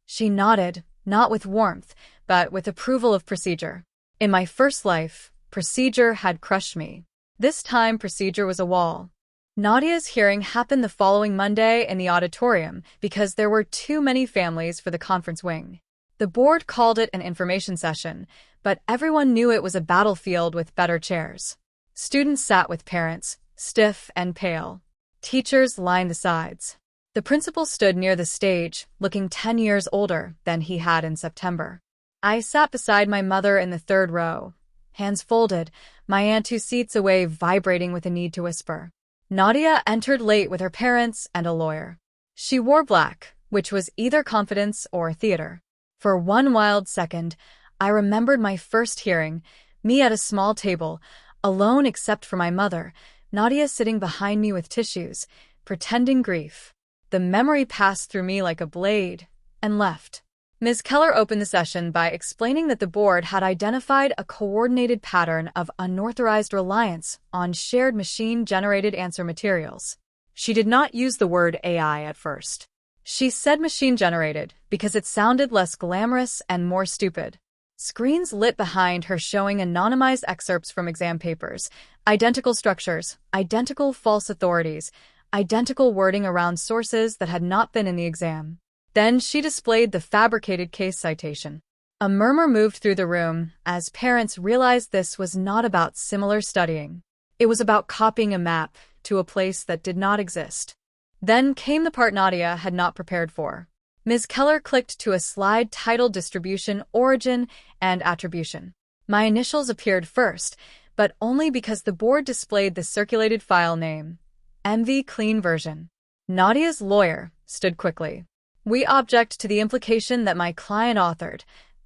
She nodded, not with warmth, but with approval of procedure. In my first life, procedure had crushed me. This time, procedure was a wall. Nadia's hearing happened the following Monday in the auditorium because there were too many families for the conference wing. The board called it an information session, but everyone knew it was a battlefield with better chairs. Students sat with parents, stiff and pale. Teachers lined the sides. The principal stood near the stage, looking 10 years older than he had in September. I sat beside my mother in the third row, hands folded, my aunt 2 seats away vibrating with a need to whisper. Nadia entered late with her parents and a lawyer. She wore black, which was either confidence or theater. For one wild second, I remembered my first hearing, me at a small table, alone except for my mother, Nadia sitting behind me with tissues, pretending grief. The memory passed through me like a blade, and left. Ms. Keller opened the session by explaining that the board had identified a coordinated pattern of unauthorized reliance on shared machine-generated answer materials. She did not use the word AI at first. She said machine-generated because it sounded less glamorous and more stupid. Screens lit behind her showing anonymized excerpts from exam papers, identical structures, identical false authorities, identical wording around sources that had not been in the exam. Then she displayed the fabricated case citation. A murmur moved through the room as parents realized this was not about similar studying. It was about copying a map to a place that did not exist. Then came the part Nadia had not prepared for. Ms. Keller clicked to a slide titled Distribution, Origin, and Attribution. My initials appeared first, but only because the board displayed the circulated file name, MV Clean Version. Nadia's lawyer stood quickly. We object to the implication that my client authored.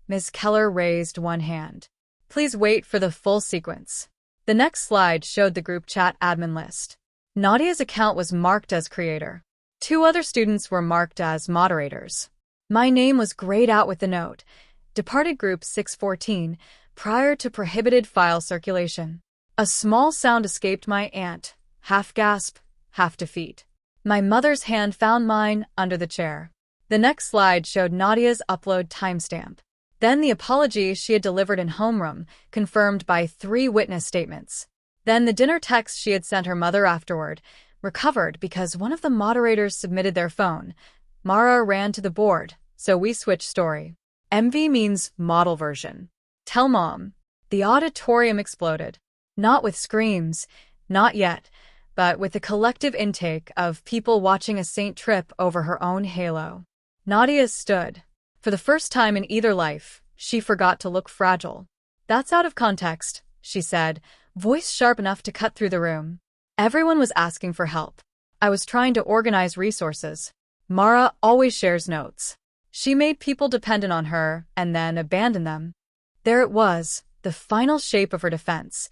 Ms. Keller raised one hand. Please wait for the full sequence. The next slide showed the group chat admin list. Nadia's account was marked as creator. 2 other students were marked as moderators. My name was grayed out with the note, Departed Group 614, prior to prohibited file circulation. A small sound escaped my aunt, half gasp, half defeat. My mother's hand found mine under the chair. The next slide showed Nadia's upload timestamp. Then the apology she had delivered in homeroom, confirmed by 3 witness statements. Then the dinner text she had sent her mother afterward, recovered because one of the moderators submitted their phone. Mara ran to the board, so we switched story. MV means model version. Tell mom. The auditorium exploded. Not with screams, not yet, but with the collective intake of people watching a saint trip over her own halo. Nadia stood. For the first time in either life, she forgot to look fragile. That's out of context, she said, voice sharp enough to cut through the room. Everyone was asking for help. I was trying to organize resources. Mara always shares notes. She made people dependent on her and then abandoned them. There it was, the final shape of her defense.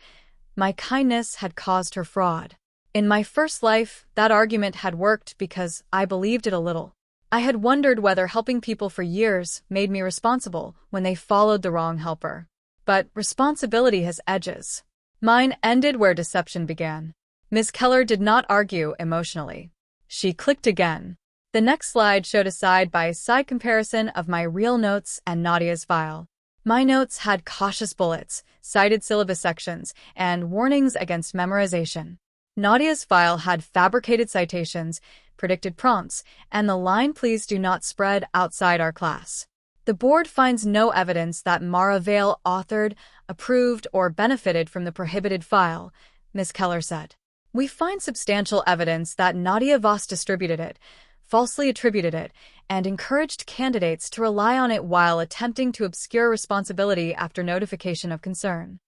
My kindness had caused her fraud. In my first life, that argument had worked because I believed it a little. I had wondered whether helping people for years made me responsible when they followed the wrong helper. But responsibility has edges. Mine ended where deception began. Ms. Keller did not argue emotionally. She clicked again. The next slide showed a side-by-side comparison of my real notes and Nadia's file. My notes had cautious bullets, cited syllabus sections, and warnings against memorization. Nadia's file had fabricated citations, predicted prompts, and the line "Please do not spread outside our class." The board finds no evidence that Mara Vale authored, approved, or benefited from the prohibited file, Ms. Keller said. We find substantial evidence that Nadia Voss distributed it, falsely attributed it, and encouraged candidates to rely on it while attempting to obscure responsibility after notification of concern.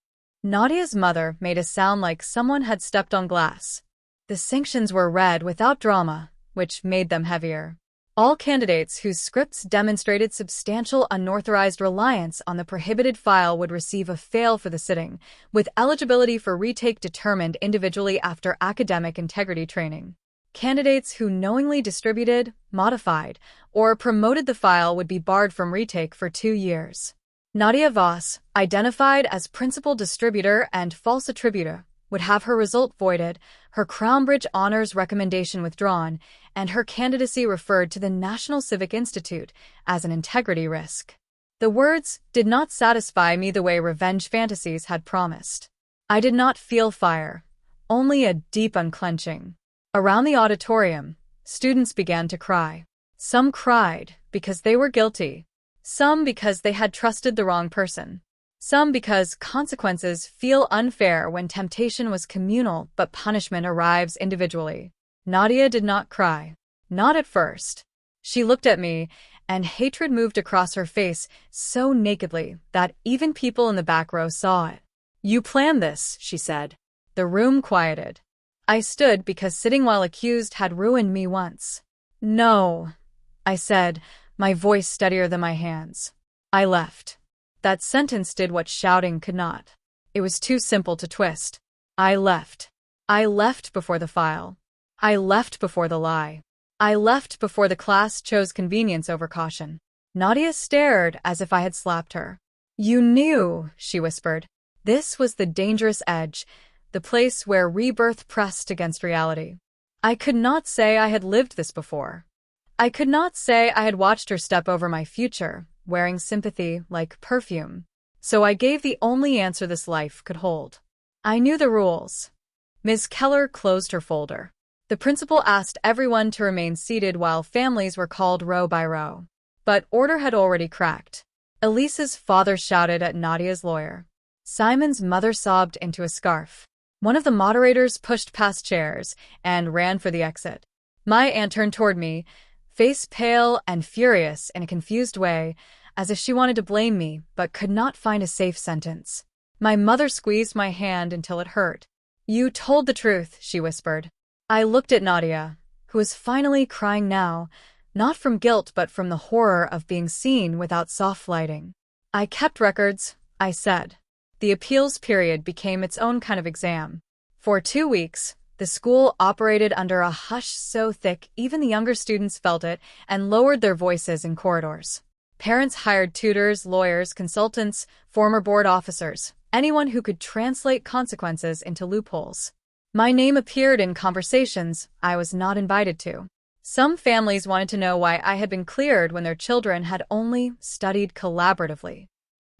Nadia's mother made a sound like someone had stepped on glass. The sanctions were read without drama, which made them heavier. All candidates whose scripts demonstrated substantial unauthorized reliance on the prohibited file would receive a fail for the sitting, with eligibility for retake determined individually after academic integrity training. Candidates who knowingly distributed, modified, or promoted the file would be barred from retake for 2 years. Nadia Voss, identified as principal distributor and false attributor, would have her result voided, her Crownbridge honors recommendation withdrawn, and her candidacy referred to the National Civic Institute as an integrity risk. The words did not satisfy me the way revenge fantasies had promised. I did not feel fire, only a deep unclenching. Around the auditorium, students began to cry. Some cried because they were guilty, some because they had trusted the wrong person. Some because consequences feel unfair when temptation was communal but punishment arrives individually. Nadia did not cry. Not at first. She looked at me, and hatred moved across her face so nakedly that even people in the back row saw it. You planned this, she said. The room quieted. I stood because sitting while accused had ruined me once. No. I said, my voice steadier than my hands. I left. That sentence did what shouting could not. It was too simple to twist. I left. I left before the file. I left before the lie. I left before the class chose convenience over caution. Nadia stared as if I had slapped her. You knew, she whispered. This was the dangerous edge, the place where rebirth pressed against reality. I could not say I had lived this before. I could not say I had watched her step over my future, wearing sympathy like perfume. So I gave the only answer this life could hold. I knew the rules. Ms. Keller closed her folder. The principal asked everyone to remain seated while families were called row by row. But order had already cracked. Elise's father shouted at Nadia's lawyer. Simon's mother sobbed into a scarf. One of the moderators pushed past chairs and ran for the exit. My aunt turned toward me, face pale and furious in a confused way, as if she wanted to blame me but could not find a safe sentence. My mother squeezed my hand until it hurt. You told the truth, she whispered. I looked at Nadia, who was finally crying now, not from guilt but from the horror of being seen without soft lighting. I kept records, I said. The appeals period became its own kind of exam. For 2 weeks, the school operated under a hush so thick even the younger students felt it and lowered their voices in corridors. Parents hired tutors, lawyers, consultants, former board officers, anyone who could translate consequences into loopholes. My name appeared in conversations I was not invited to. Some families wanted to know why I had been cleared when their children had only studied collaboratively.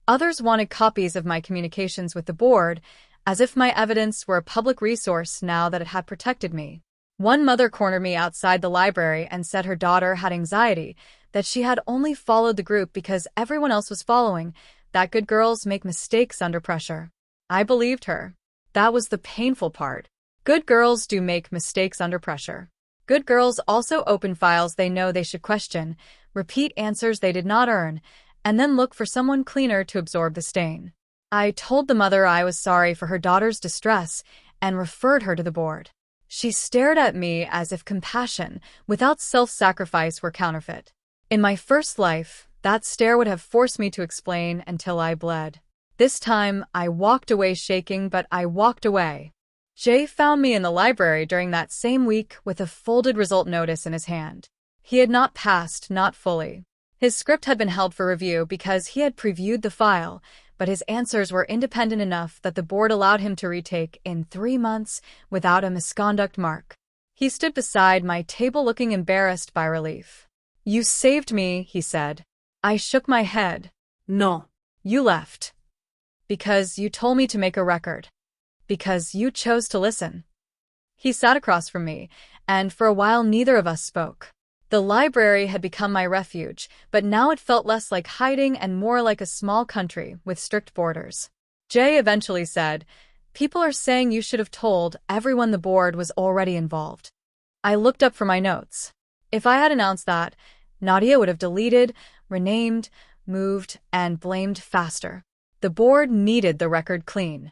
Others wanted copies of my communications with the board, as if my evidence were a public resource now that it had protected me. One mother cornered me outside the library and said her daughter had anxiety, that she had only followed the group because everyone else was following, that good girls make mistakes under pressure. I believed her. That was the painful part. Good girls do make mistakes under pressure. Good girls also open files they know they should question, repeat answers they did not earn, and then look for someone cleaner to absorb the stain. I told the mother I was sorry for her daughter's distress and referred her to the board. She stared at me as if compassion, without self-sacrifice, were counterfeit. In my first life, that stare would have forced me to explain until I bled. This time, I walked away shaking, but I walked away. Jay found me in the library during that same week with a folded result notice in his hand. He had not passed, not fully. His script had been held for review because he had previewed the file, but his answers were independent enough that the board allowed him to retake in 3 months without a misconduct mark. He stood beside my table looking embarrassed by relief. You saved me, he said. I shook my head. No. You left. Because you told me to make a record. Because you chose to listen. He sat across from me, and for a while neither of us spoke. The library had become my refuge, but now it felt less like hiding and more like a small country with strict borders. Jay eventually said, People are saying you should have told everyone the board was already involved. I looked up for my notes. If I had announced that, Nadia would have deleted, renamed, moved, and blamed faster. The board needed the record clean.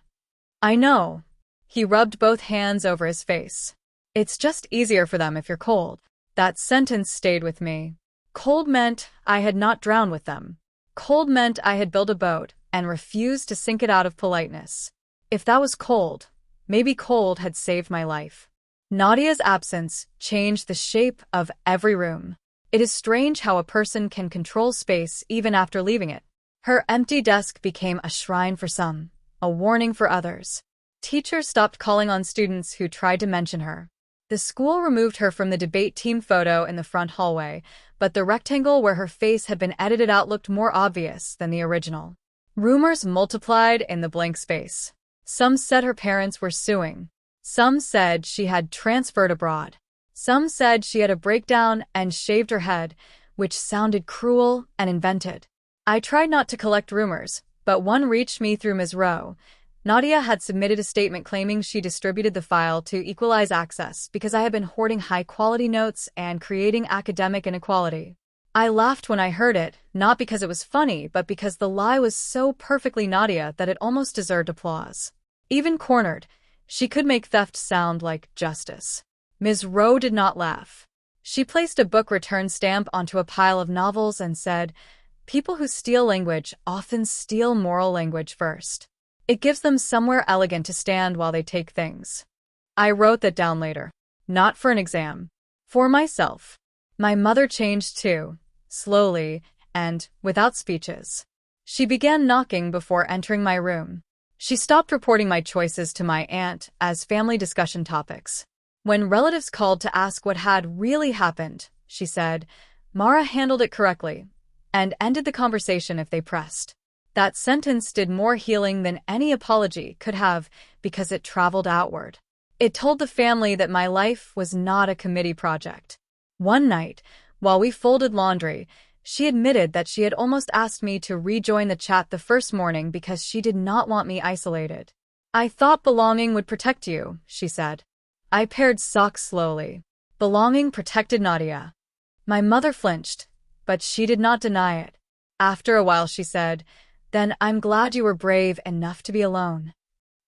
I know. He rubbed both hands over his face. It's just easier for them if you're cold. That sentence stayed with me. Cold meant I had not drowned with them. Cold meant I had built a boat and refused to sink it out of politeness. If that was cold, maybe cold had saved my life. Nadia's absence changed the shape of every room. It is strange how a person can control space even after leaving it. Her empty desk became a shrine for some, a warning for others. Teachers stopped calling on students who tried to mention her. The school removed her from the debate team photo in the front hallway, but the rectangle where her face had been edited out looked more obvious than the original. Rumors multiplied in the blank space. Some said her parents were suing. Some said she had transferred abroad. Some said she had a breakdown and shaved her head, which sounded cruel and invented. I tried not to collect rumors, but one reached me through Ms. Rowe. Nadia had submitted a statement claiming she distributed the file to equalize access because I had been hoarding high-quality notes and creating academic inequality. I laughed when I heard it, not because it was funny, but because the lie was so perfectly Nadia that it almost deserved applause. Even cornered, she could make theft sound like justice. Ms. Rowe did not laugh. She placed a book return stamp onto a pile of novels and said, "People who steal language often steal moral language first. It gives them somewhere elegant to stand while they take things." I wrote that down later. Not for an exam. For myself. My mother changed too, slowly and without speeches. She began knocking before entering my room. She stopped reporting my choices to my aunt as family discussion topics. When relatives called to ask what had really happened, she said, "Mara handled it correctly," and ended the conversation if they pressed. That sentence did more healing than any apology could have because it traveled outward. It told the family that my life was not a committee project. One night, while we folded laundry, she admitted that she had almost asked me to rejoin the chat the first morning because she did not want me isolated. "I thought belonging would protect you," she said. I paired socks slowly. Belonging protected Nadia. My mother flinched, but she did not deny it. After a while she said, "Then I'm glad you were brave enough to be alone."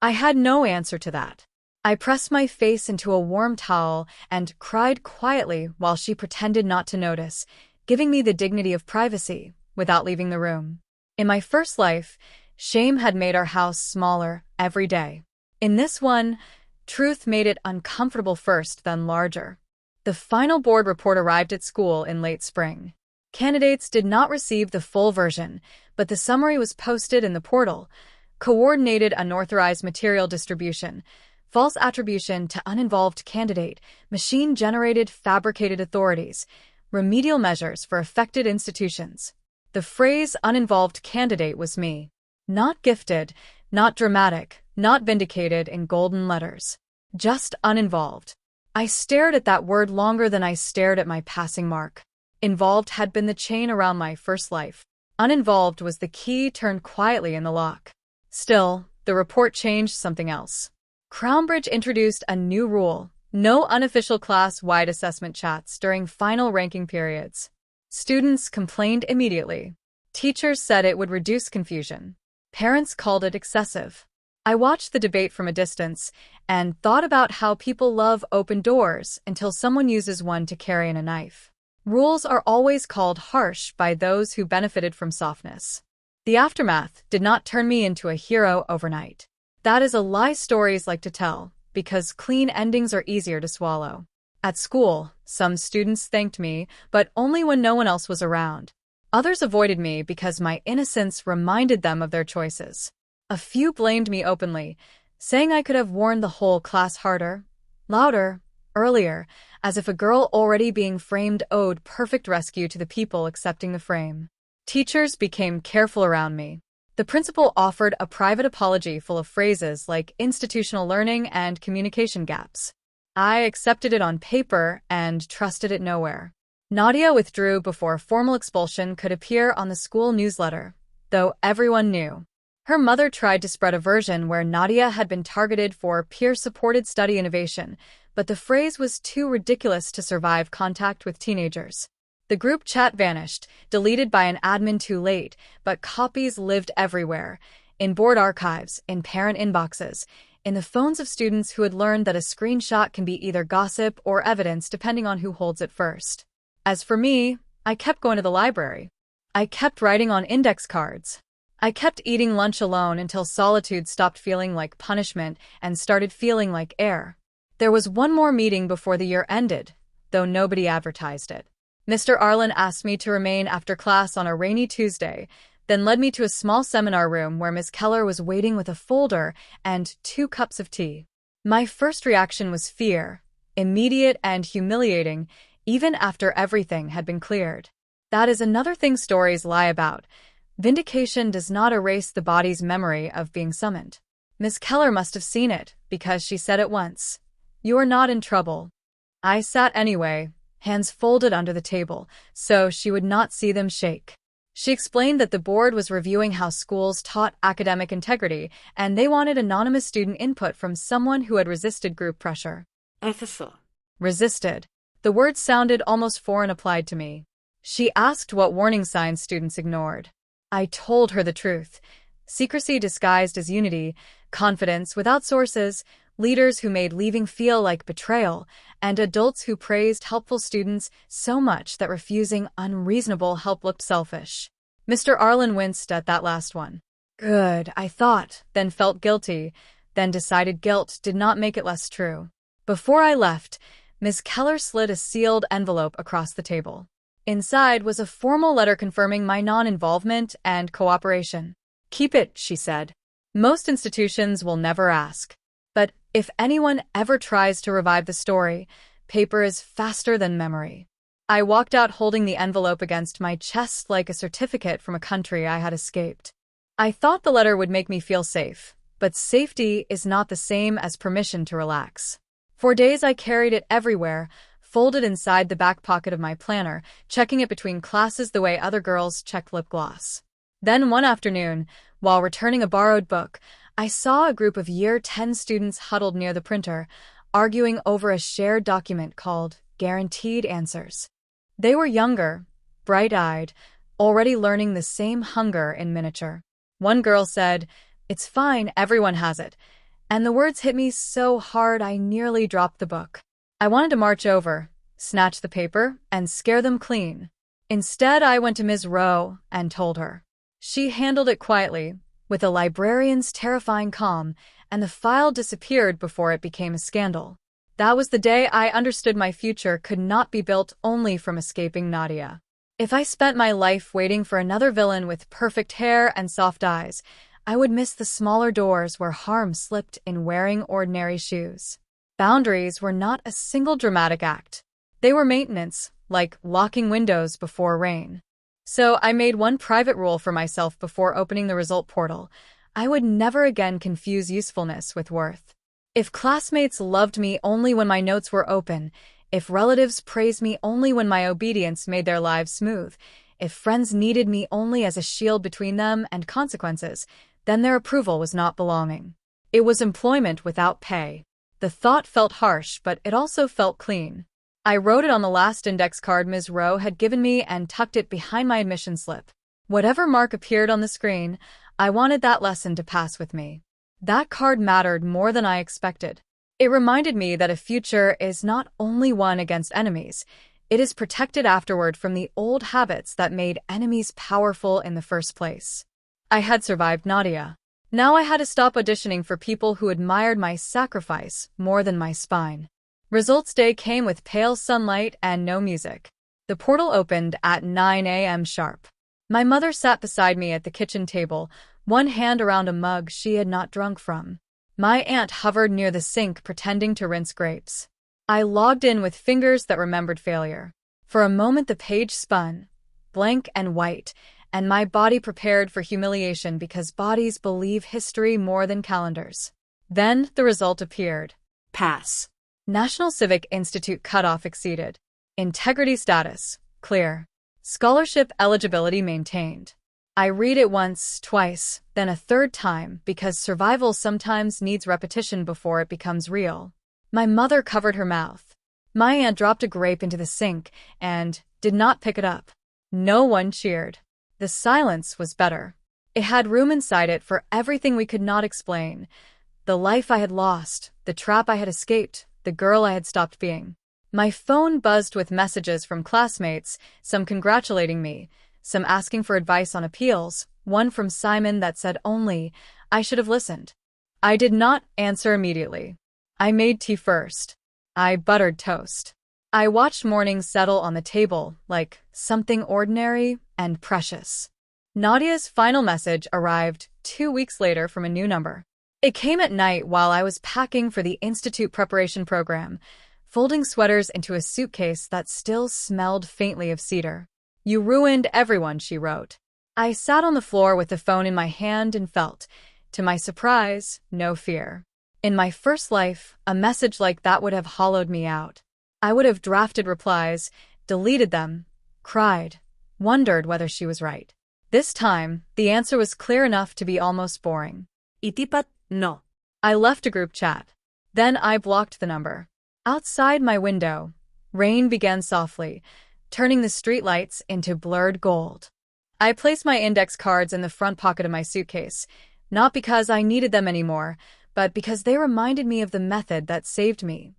I had no answer to that. I pressed my face into a warm towel and cried quietly while she pretended not to notice, giving me the dignity of privacy without leaving the room. In my first life, shame had made our house smaller every day. In this one, truth made it uncomfortable first, then larger. The final board report arrived at school in late spring. Candidates did not receive the full version, but the summary was posted in the portal. Coordinated unauthorized material distribution, false attribution to uninvolved candidate, machine-generated fabricated authorities, remedial measures for affected institutions. The phrase uninvolved candidate was me. Not gifted, not dramatic, not vindicated in golden letters. Just uninvolved. I stared at that word longer than I stared at my passing mark. Involved had been the chain around my first life. Uninvolved was the key turned quietly in the lock. Still, the report changed something else. Crownbridge introduced a new rule: no unofficial class-wide assessment chats during final ranking periods. Students complained immediately. Teachers said it would reduce confusion. Parents called it excessive. I watched the debate from a distance and thought about how people love open doors until someone uses one to carry in a knife. Rules are always called harsh by those who benefited from softness. The aftermath did not turn me into a hero overnight. That is a lie stories like to tell, because clean endings are easier to swallow. At school, some students thanked me, but only when no one else was around. Others avoided me because my innocence reminded them of their choices. A few blamed me openly, saying I could have warned the whole class harder, louder, earlier, as if a girl already being framed owed perfect rescue to the people accepting the frame. Teachers became careful around me. The principal offered a private apology full of phrases like institutional learning and communication gaps. I accepted it on paper and trusted it nowhere. Nadia withdrew before formal expulsion could appear on the school newsletter, though everyone knew. Her mother tried to spread a version where Nadia had been targeted for peer-supported study innovation, but the phrase was too ridiculous to survive contact with teenagers. The group chat vanished, deleted by an admin too late, but copies lived everywhere, in board archives, in parent inboxes, in the phones of students who had learned that a screenshot can be either gossip or evidence depending on who holds it first. As for me, I kept going to the library. I kept writing on index cards. I kept eating lunch alone until solitude stopped feeling like punishment and started feeling like air. There was one more meeting before the year ended, though nobody advertised it. Mr. Arlen asked me to remain after class on a rainy Tuesday, then led me to a small seminar room where Miss Keller was waiting with a folder and 2 cups of tea. My first reaction was fear, immediate and humiliating, even after everything had been cleared. That is another thing stories lie about. Vindication does not erase the body's memory of being summoned. Miss Keller must have seen it, because she said at once, "You are not in trouble." I sat anyway, hands folded under the table, so she would not see them shake. She explained that the board was reviewing how schools taught academic integrity, and they wanted anonymous student input from someone who had resisted group pressure. Resisted. The word sounded almost foreign applied to me. She asked what warning signs students ignored. I told her the truth. Secrecy disguised as unity, confidence without sources, leaders who made leaving feel like betrayal, and adults who praised helpful students so much that refusing unreasonable help looked selfish. Mr. Arlen winced at that last one. Good, I thought, then felt guilty, then decided guilt did not make it less true. Before I left, Ms. Keller slid a sealed envelope across the table. Inside was a formal letter confirming my non-involvement and cooperation. Keep it, she said. Most institutions will never ask. But if anyone ever tries to revive the story, paper is faster than memory. I walked out holding the envelope against my chest like a certificate from a country I had escaped. I thought the letter would make me feel safe, but safety is not the same as permission to relax. For days I carried it everywhere, folded inside the back pocket of my planner, checking it between classes the way other girls checked lip gloss. Then one afternoon, while returning a borrowed book, I saw a group of Year 10 students huddled near the printer, arguing over a shared document called Guaranteed Answers. They were younger, bright-eyed, already learning the same hunger in miniature. One girl said, "It's fine, everyone has it," and the words hit me so hard I nearly dropped the book. I wanted to march over, snatch the paper, and scare them clean. Instead, I went to Ms. Rowe and told her. She handled it quietly, with a librarian's terrifying calm, and the file disappeared before it became a scandal. That was the day I understood my future could not be built only from escaping Nadia. If I spent my life waiting for another villain with perfect hair and soft eyes, I would miss the smaller doors where harm slipped in wearing ordinary shoes. Boundaries were not a single dramatic act. They were maintenance, like locking windows before rain. So I made one private rule for myself before opening the result portal. I would never again confuse usefulness with worth. If classmates loved me only when my notes were open, if relatives praised me only when my obedience made their lives smooth, if friends needed me only as a shield between them and consequences, then their approval was not belonging. It was employment without pay. The thought felt harsh, but it also felt clean. I wrote it on the last index card Ms. Rowe had given me and tucked it behind my admission slip. Whatever mark appeared on the screen, I wanted that lesson to pass with me. That card mattered more than I expected. It reminded me that a future is not only won against enemies, it is protected afterward from the old habits that made enemies powerful in the first place. I had survived Nadia. Now I had to stop auditioning for people who admired my sacrifice more than my spine. Results day came with pale sunlight and no music. The portal opened at 9 a.m. sharp. My mother sat beside me at the kitchen table, one hand around a mug she had not drunk from. My aunt hovered near the sink pretending to rinse grapes. I logged in with fingers that remembered failure. For a moment the page spun, blank and white, and my body prepared for humiliation because bodies believe history more than calendars. Then the result appeared. Pass. National Civic Institute cutoff exceeded. Integrity status, clear. Scholarship eligibility maintained. I read it once, twice, then a third time because survival sometimes needs repetition before it becomes real. My mother covered her mouth. My aunt dropped a grape into the sink and did not pick it up. No one cheered. The silence was better. It had room inside it for everything we could not explain. The life I had lost, the trap I had escaped, the girl I had stopped being. My phone buzzed with messages from classmates, some congratulating me, some asking for advice on appeals, one from Simon that said only, "I should have listened." I did not answer immediately. I made tea first. I buttered toast. I watched morning settle on the table like something ordinary and precious. Nadia's final message arrived 2 weeks later from a new number. It came at night while I was packing for the Institute preparation program, folding sweaters into a suitcase that still smelled faintly of cedar. "You ruined everyone," she wrote. I sat on the floor with the phone in my hand and felt, to my surprise, no fear. In my first life, a message like that would have hollowed me out. I would have drafted replies, deleted them, cried, wondered whether she was right. This time, the answer was clear enough to be almost boring. Y tipa, no. I left a group chat. Then I blocked the number. Outside my window, rain began softly, turning the streetlights into blurred gold. I placed my index cards in the front pocket of my suitcase, not because I needed them anymore, but because they reminded me of the method that saved me.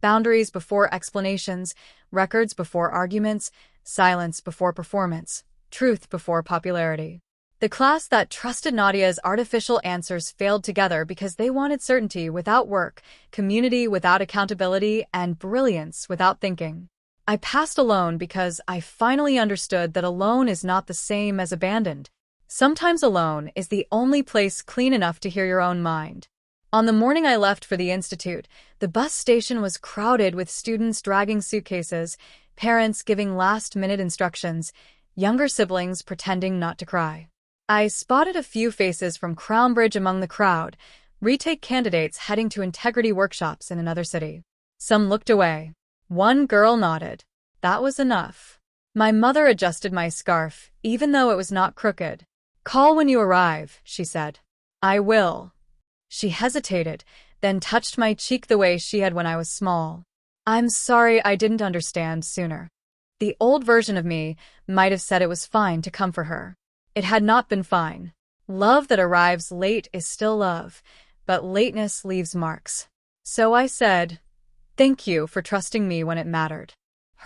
Boundaries before explanations, records before arguments, silence before performance, truth before popularity. The class that trusted Nadia's artificial answers failed together because they wanted certainty without work, community without accountability, and brilliance without thinking. I passed alone because I finally understood that alone is not the same as abandoned. Sometimes alone is the only place clean enough to hear your own mind. On the morning I left for the institute, the bus station was crowded with students dragging suitcases, parents giving last-minute instructions, younger siblings pretending not to cry. I spotted a few faces from Crownbridge among the crowd, retake candidates heading to integrity workshops in another city. Some looked away. One girl nodded. That was enough. My mother adjusted my scarf, even though it was not crooked. "Call when you arrive," she said. "I will." She hesitated, then touched my cheek the way she had when I was small. "I'm sorry I didn't understand sooner." The old version of me might have said it was fine to come for her. It had not been fine. Love that arrives late is still love, but lateness leaves marks. So I said, "Thank you for trusting me when it mattered."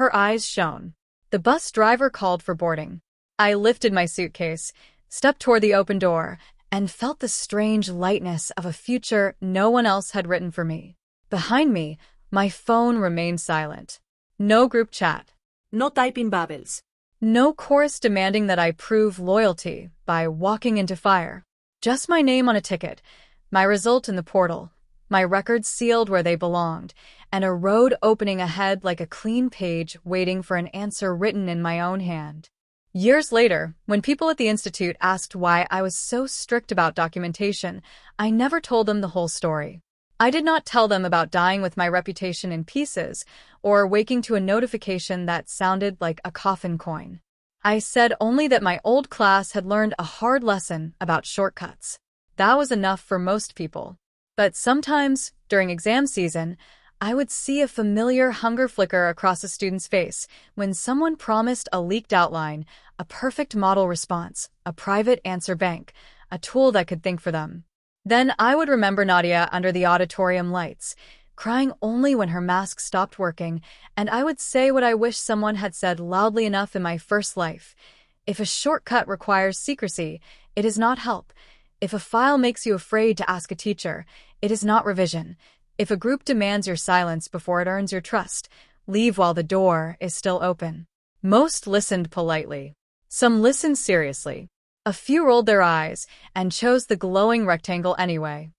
Her eyes shone. The bus driver called for boarding. I lifted my suitcase, stepped toward the open door, and felt the strange lightness of a future no one else had written for me. Behind me, my phone remained silent. No group chat. No typing bubbles. No chorus demanding that I prove loyalty by walking into fire. Just my name on a ticket, my result in the portal, my records sealed where they belonged, and a road opening ahead like a clean page waiting for an answer written in my own hand. Years later, when people at the Institute asked why I was so strict about documentation, I never told them the whole story. I did not tell them about dying with my reputation in pieces or waking to a notification that sounded like a coffin coin. I said only that my old class had learned a hard lesson about shortcuts. That was enough for most people. But sometimes, during exam season, I would see a familiar hunger flicker across a student's face when someone promised a leaked outline, a perfect model response, a private answer bank, a tool that could think for them. Then I would remember Nadia under the auditorium lights, crying only when her mask stopped working, and I would say what I wish someone had said loudly enough in my first life. If a shortcut requires secrecy, it is not help. If a file makes you afraid to ask a teacher, it is not revision. If a group demands your silence before it earns your trust, leave while the door is still open. Most listened politely. Some listened seriously. A few rolled their eyes and chose the glowing rectangle anyway.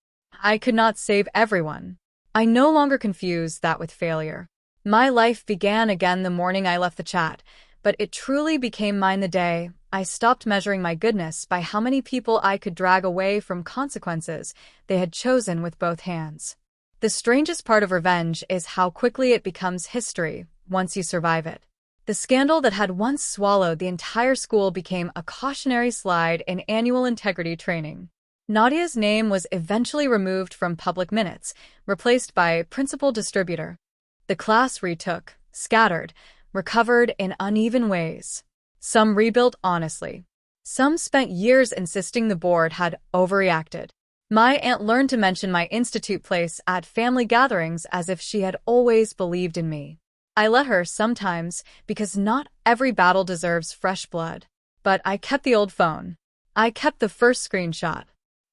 I could not save everyone. I no longer confused that with failure. My life began again the morning I left the chat, but it truly became mine the day I stopped measuring my goodness by how many people I could drag away from consequences they had chosen with both hands. The strangest part of revenge is how quickly it becomes history once you survive it. The scandal that had once swallowed the entire school became a cautionary slide in annual integrity training. Nadia's name was eventually removed from public minutes, replaced by principal distributor. The class retook, scattered, recovered in uneven ways. Some rebuilt honestly. Some spent years insisting the board had overreacted. My aunt learned to mention my institute place at family gatherings as if she had always believed in me. I let her sometimes because not every battle deserves fresh blood. But I kept the old phone. I kept the first screenshot.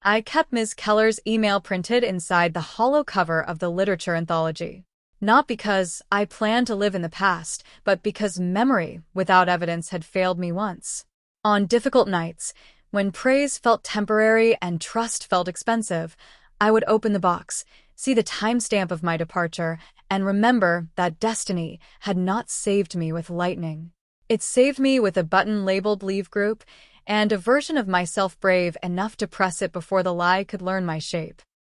I kept Ms. Keller's email printed inside the hollow cover of the literature anthology. Not because I planned to live in the past, but because memory without evidence had failed me once. On difficult nights, when praise felt temporary and trust felt expensive, I would open the box, see the timestamp of my departure, and remember that destiny had not saved me with lightning. It saved me with a button labeled Leave Group and a version of myself brave enough to press it before the lie could learn my shape.